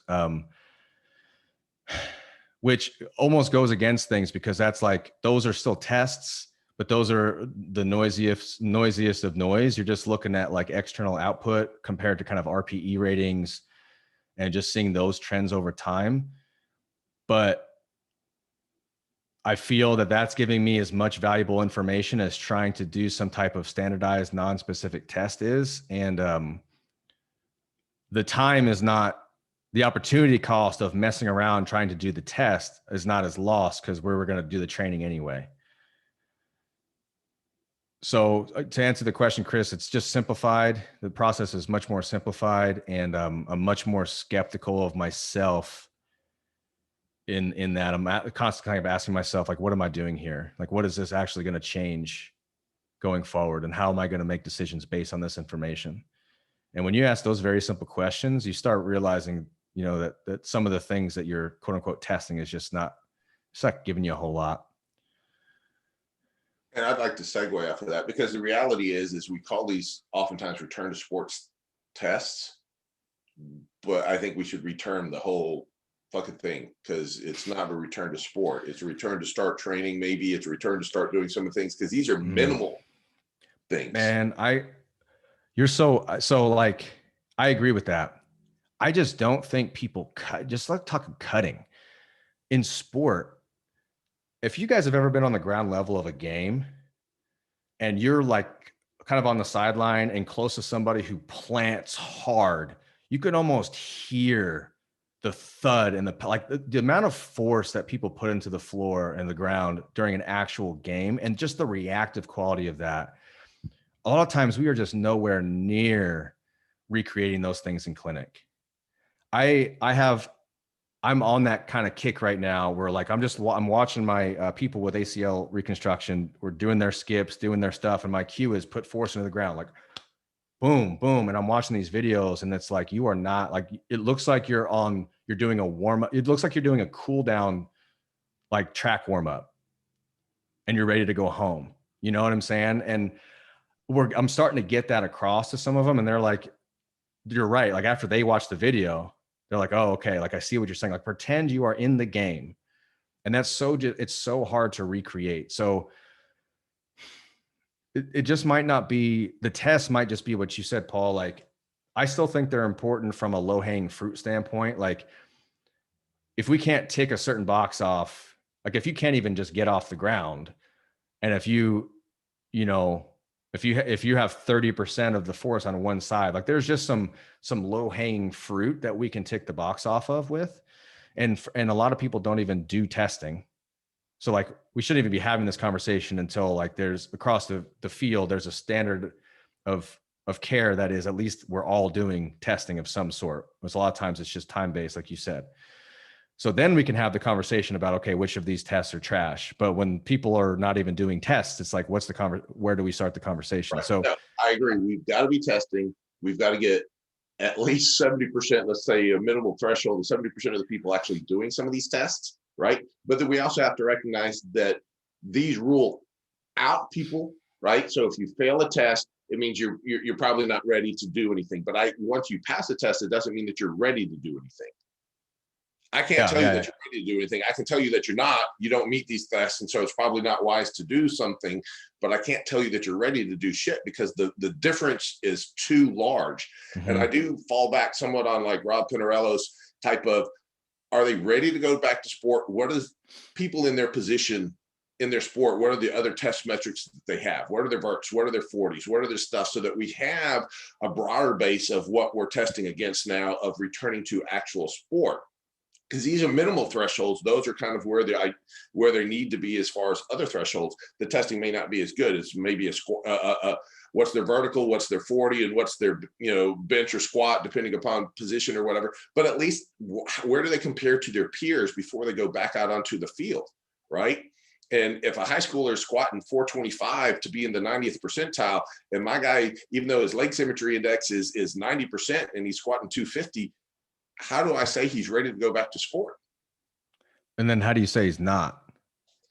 which almost goes against things because that's like, those are still tests, but those are the noisiest of noise. You're just looking at like external output compared to kind of RPE ratings and just seeing those trends over time. But I feel that that's giving me as much valuable information as trying to do some type of standardized non-specific test is. And the time is not, the opportunity cost of messing around trying to do the test is not as lost because we were going to do the training anyway. So to answer the question, Chris, it's just simplified. The process is much more simplified, and I'm much more skeptical of myself in that. I'm constantly kind of asking myself, like, what am I doing here? Like, what is this actually going to change going forward? And how am I going to make decisions based on this information? And when you ask those very simple questions, you start realizing, that some of the things that you're quote unquote testing is just not, it's not giving you a whole lot. And I'd like to segue off of that, because the reality is we call these oftentimes return to sports tests, but I think we should return the whole fucking thing, because it's not a return to sport. It's a return to start training. Maybe it's a return to start doing some of the things, because these are minimal things. Man, you're so like, I agree with that. I just don't think people cut, just like talking cutting in sport. If you guys have ever been on the ground level of a game and you're like kind of on the sideline and close to somebody who plants hard, you can almost hear the thud and the amount of force that people put into the floor and the ground during an actual game, and just the reactive quality of that. A lot of times we are just nowhere near recreating those things in clinic. I'm on that kind of kick right now where like I'm watching my people with ACL reconstruction. We're doing their skips, doing their stuff, and my cue is put force into the ground, like boom, boom. And I'm watching these videos, and it's like you are not like, it looks like you're doing a warm up. It looks like you're doing a cool down, like track warm up, and you're ready to go home. You know what I'm saying? And I'm starting to get that across to some of them, and they're like, "You're right." Like after they watch the video, they're like, "Oh, okay. Like I see what you're saying. Like pretend you are in the game," and that's it's so hard to recreate. So it just might not be, the test might just be what you said, Paul. Like I still think they're important from a low hanging fruit standpoint. Like if we can't tick a certain box off, like if you can't even just get off the ground, and if you know, if you have 30% of the force on one side, like there's just some low hanging fruit that we can tick the box off of with. And a lot of people don't even do testing. So like we shouldn't even be having this conversation until like there's across the field, there's a standard of care that is, at least we're all doing testing of some sort. Because a lot of times it's just time-based, like you said. So then we can have the conversation about, okay, which of these tests are trash? But when people are not even doing tests, it's like, where do we start the conversation? Right. So no, I agree. We've got to be testing. We've got to get at least 70%, let's say a minimal threshold of 70% of the people actually doing some of these tests, right? But then we also have to recognize that these rule out people, right? So if you fail a test, it means you're probably not ready to do anything. But once you pass a test, it doesn't mean that you're ready to do anything. I can't tell you that you're ready to do anything. I can tell you that you're not. You don't meet these tests, and so it's probably not wise to do something. But I can't tell you that you're ready to do shit, because the difference is too large. Mm-hmm. And I do fall back somewhat on like Rob Pinarello's type of, are they ready to go back to sport? What is people in their position in their sport? What are the other test metrics that they have? What are their verts? What are their 40s? What are their stuff? So that we have a broader base of what we're testing against now of returning to actual sport. Because these are minimal thresholds. Those are kind of where they need to be as far as other thresholds. The testing may not be as good. It's maybe what's their vertical, what's their 40, and what's their bench or squat, depending upon position or whatever. But at least where do they compare to their peers before they go back out onto the field, right? And if a high schooler is squatting 425 to be in the 90th percentile, and my guy, even though his leg symmetry index is 90% and he's squatting 250, how do I say he's ready to go back to sport? And then how do you say he's not?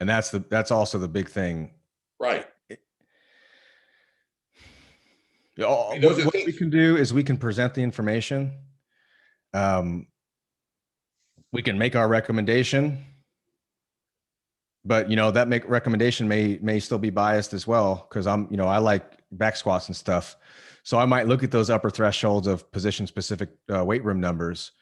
And that's also the big thing. Right. What we can do is we can present the information. We can make our recommendation, but that recommendation may still be biased as well. Cause I like back squats and stuff. So I might look at those upper thresholds of position specific weight room numbers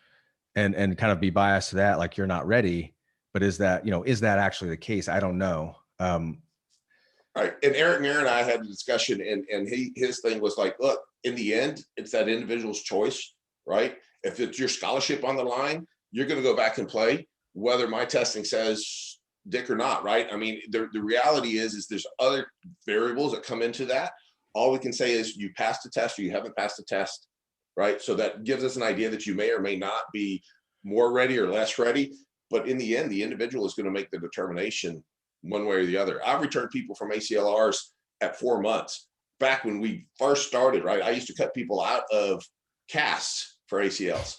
and kind of be biased to that. Like, you're not ready, but is that actually the case? I don't know. Right. And Eric Muir and I had a discussion, and his thing was like, look, in the end, it's that individual's choice, right? If it's your scholarship on the line, you're going to go back and play, whether my testing says dick or not, right? I mean, the reality is there's other variables that come into that. All we can say is you passed the test or you haven't passed the test, right? So that gives us an idea that you may or may not be more ready or less ready. But in the end, the individual is going to make the determination one way or the other. I've returned people from ACLRs at 4 months. Back when we first started, right? I used to cut people out of casts for ACLs.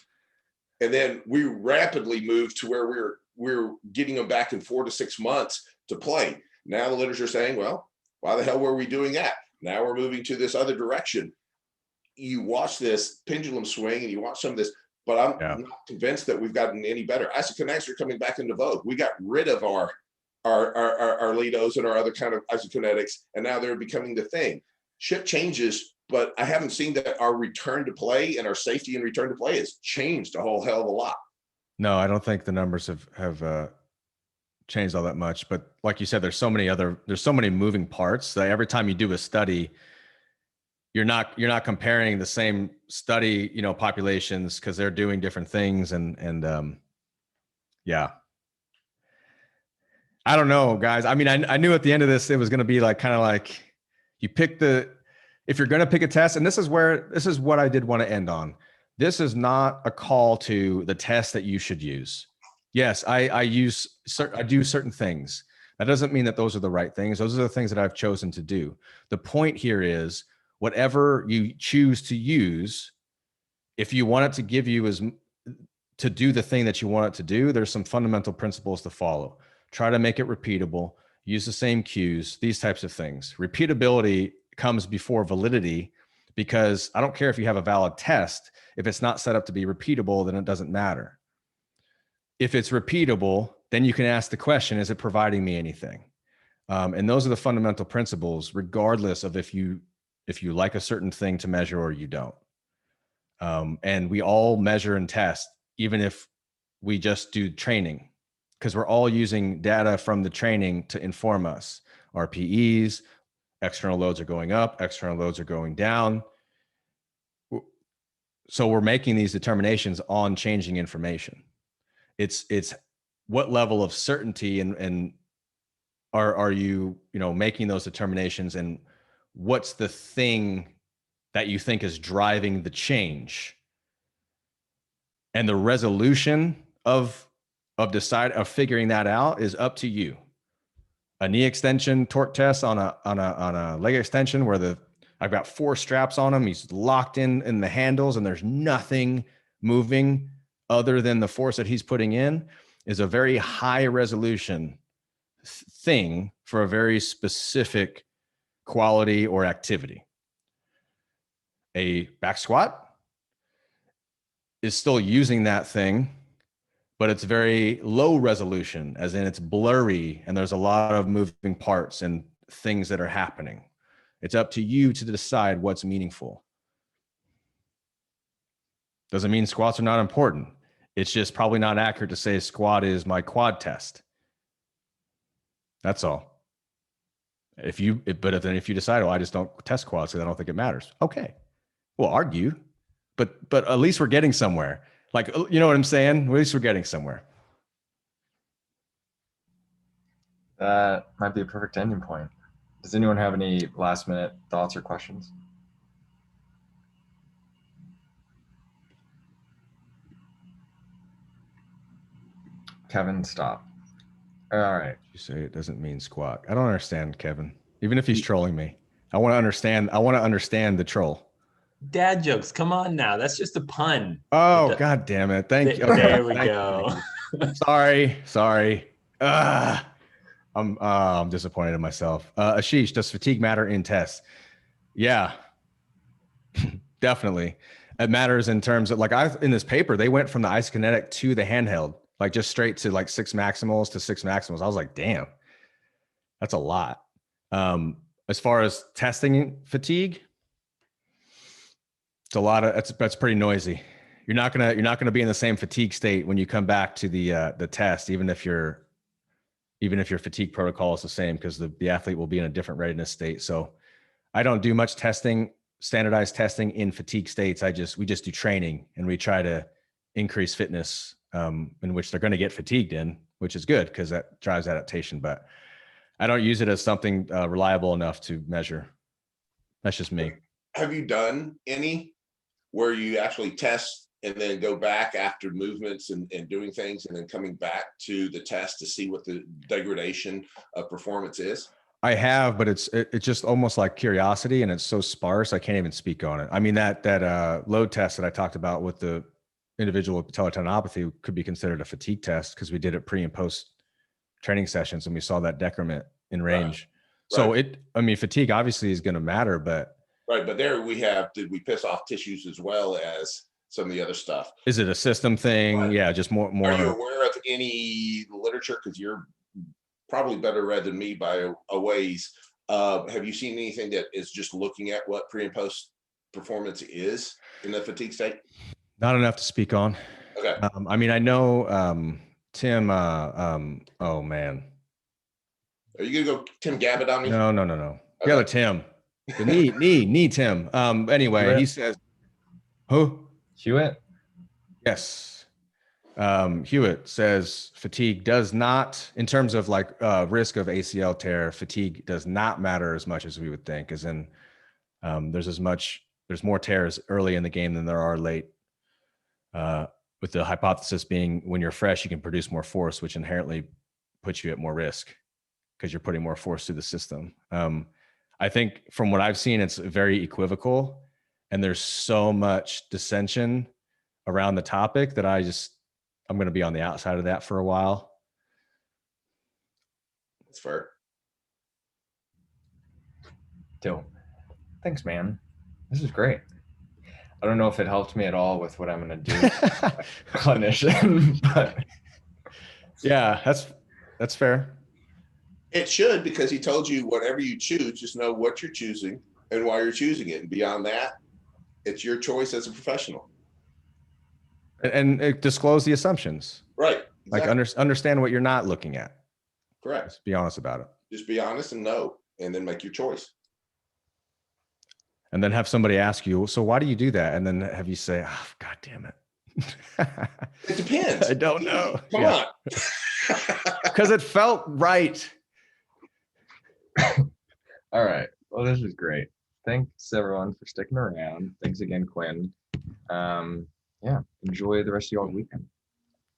And then we rapidly moved to where we're getting them back in 4 to 6 months to play. Now the literature is saying, well, why the hell were we doing that? Now we're moving to this other direction. You watch this pendulum swing and you watch some of this, but I'm not convinced that we've gotten any better. Isokinetics are coming back into vogue. We got rid of our Lidos and our other kind of isokinetics, and now they're becoming the thing. Shit changes but I haven't seen that our return to play and our safety and return to play has changed a whole hell of a lot. No, I don't think the numbers have changed all that much. But like you said, there's so many moving parts that every time you do a study, you're not comparing the same study, populations, because they're doing different things. And yeah. I don't know, guys. I mean, I knew at the end of this, it was going to be like, kind of like you pick if you're going to pick a test, and this is what I did want to end on. This is not a call to the test that you should use. Yes, I do certain things. That doesn't mean that those are the right things. Those are the things that I've chosen to do. The point here is whatever you choose to use, if you want it to give you to do the thing that you want it to do, there's some fundamental principles to follow. Try to make it repeatable, use the same cues, these types of things. Repeatability comes before validity, because I don't care if you have a valid test. If it's not set up to be repeatable, then it doesn't matter. If it's repeatable, then you can ask the question, is it providing me anything? And those are the fundamental principles, regardless of if you like a certain thing to measure or you don't. And we all measure and test, even if we just do training, because we're all using data from the training to inform us. RPEs, external loads are going up, external loads are going down. So we're making these determinations on changing information. It's what level of certainty and are you making those determinations, and what's the thing that you think is driving the change, and the resolution of figuring that out is up to you. A knee extension torque test on a leg extension where I've got 4 straps on him. He's locked in the handles and there's nothing moving other than the force that he's putting in, is a very high resolution thing for a very specific quality or activity. A back squat is still using that thing, but it's very low resolution, as in it's blurry and there's a lot of moving parts and things that are happening. It's up to you to decide what's meaningful. Doesn't mean squats are not important. It's just probably not accurate to say squat is my quad test. That's all. If you decide, I just don't test quads because I don't think it matters. Okay, we'll argue, but at least we're getting somewhere. Like, you know what I'm saying? At least we're getting somewhere. That might be a perfect ending point. Does anyone have any last minute thoughts or questions? Kevin, stop. All right. You say it doesn't mean squat. I don't understand, Kevin. Even if he's trolling me, I want to understand the troll. Dad jokes. Come on now. That's just a pun. Oh, God damn it. Thank you. Okay, there we go. Sorry. I'm disappointed in myself. Ashish, does fatigue matter in tests? Yeah, definitely. It matters in terms of, like, in this paper, they went from the isokinetic to the handheld, like just straight to like 6 maximals to 6 maximals. I was like, damn, that's a lot. As far as testing fatigue, it's a lot of, that's pretty noisy. You're not gonna be in the same fatigue state when you come back to the test, even if your fatigue protocol is the same, because the athlete will be in a different readiness state. So I don't do much testing, standardized testing in fatigue states. We just do training, and we try to increase fitness in which they're going to get fatigued in, which is good because that drives adaptation. But I don't use it as something reliable enough to measure. That's just me. Have you done any where you actually test and then go back after movements and doing things and then coming back to the test to see what the degradation of performance is? I have, but it's just almost like curiosity, and it's so sparse I can't even speak on it. I mean, that load test that I talked about with the individual with patellar tendinopathy could be considered a fatigue test because we did it pre and post training sessions and we saw that decrement in range. Right. So fatigue obviously is going to matter, but right. But there did we piss off tissues as well as some of the other stuff? Is it a system thing? Right. Yeah, just more. Are you aware of any literature? Because you're probably better read than me by a ways. Have you seen anything that is just looking at what pre and post performance is in the fatigue state? Not enough to speak on. Okay. I mean, I know Tim. Oh man, Are you gonna go Tim Gabbett on me? no. The other Tim, the knee Tim. Anyway, Hewitt? he says, who? Hewitt? Yes. Hewitt says fatigue does not, in terms of like risk of ACL tear, fatigue does not matter as much as we would think. As in, there's more tears early in the game than there are late. With the hypothesis being when you're fresh, you can produce more force, which inherently puts you at more risk because you're putting more force through the system. I think from what I've seen, it's very equivocal, and there's so much dissension around the topic that I'm going to be on the outside of that for a while. That's fair. Dope. Thanks, man. This is great. I don't know if it helped me at all with what I'm going to do as a clinician, but Yeah, that's fair. It should, because he told you whatever you choose, just know what you're choosing and why you're choosing it. And beyond that, it's your choice as a professional. And disclose the assumptions. Right. Like understand what you're not looking at. Correct. Just be honest about it. Just be honest and know, and then make your choice. And then have somebody ask you, so why do you do that? And then have you say, oh, God damn it. It depends. I don't know. Come on. Because it felt right. all right. Well, this is great. Thanks everyone for sticking around. Thanks again, Quinn. Yeah, enjoy the rest of your weekend.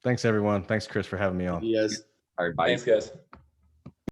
Thanks, everyone. Thanks, Chris, for having me on. Yes. All right, bye. Thanks, guys.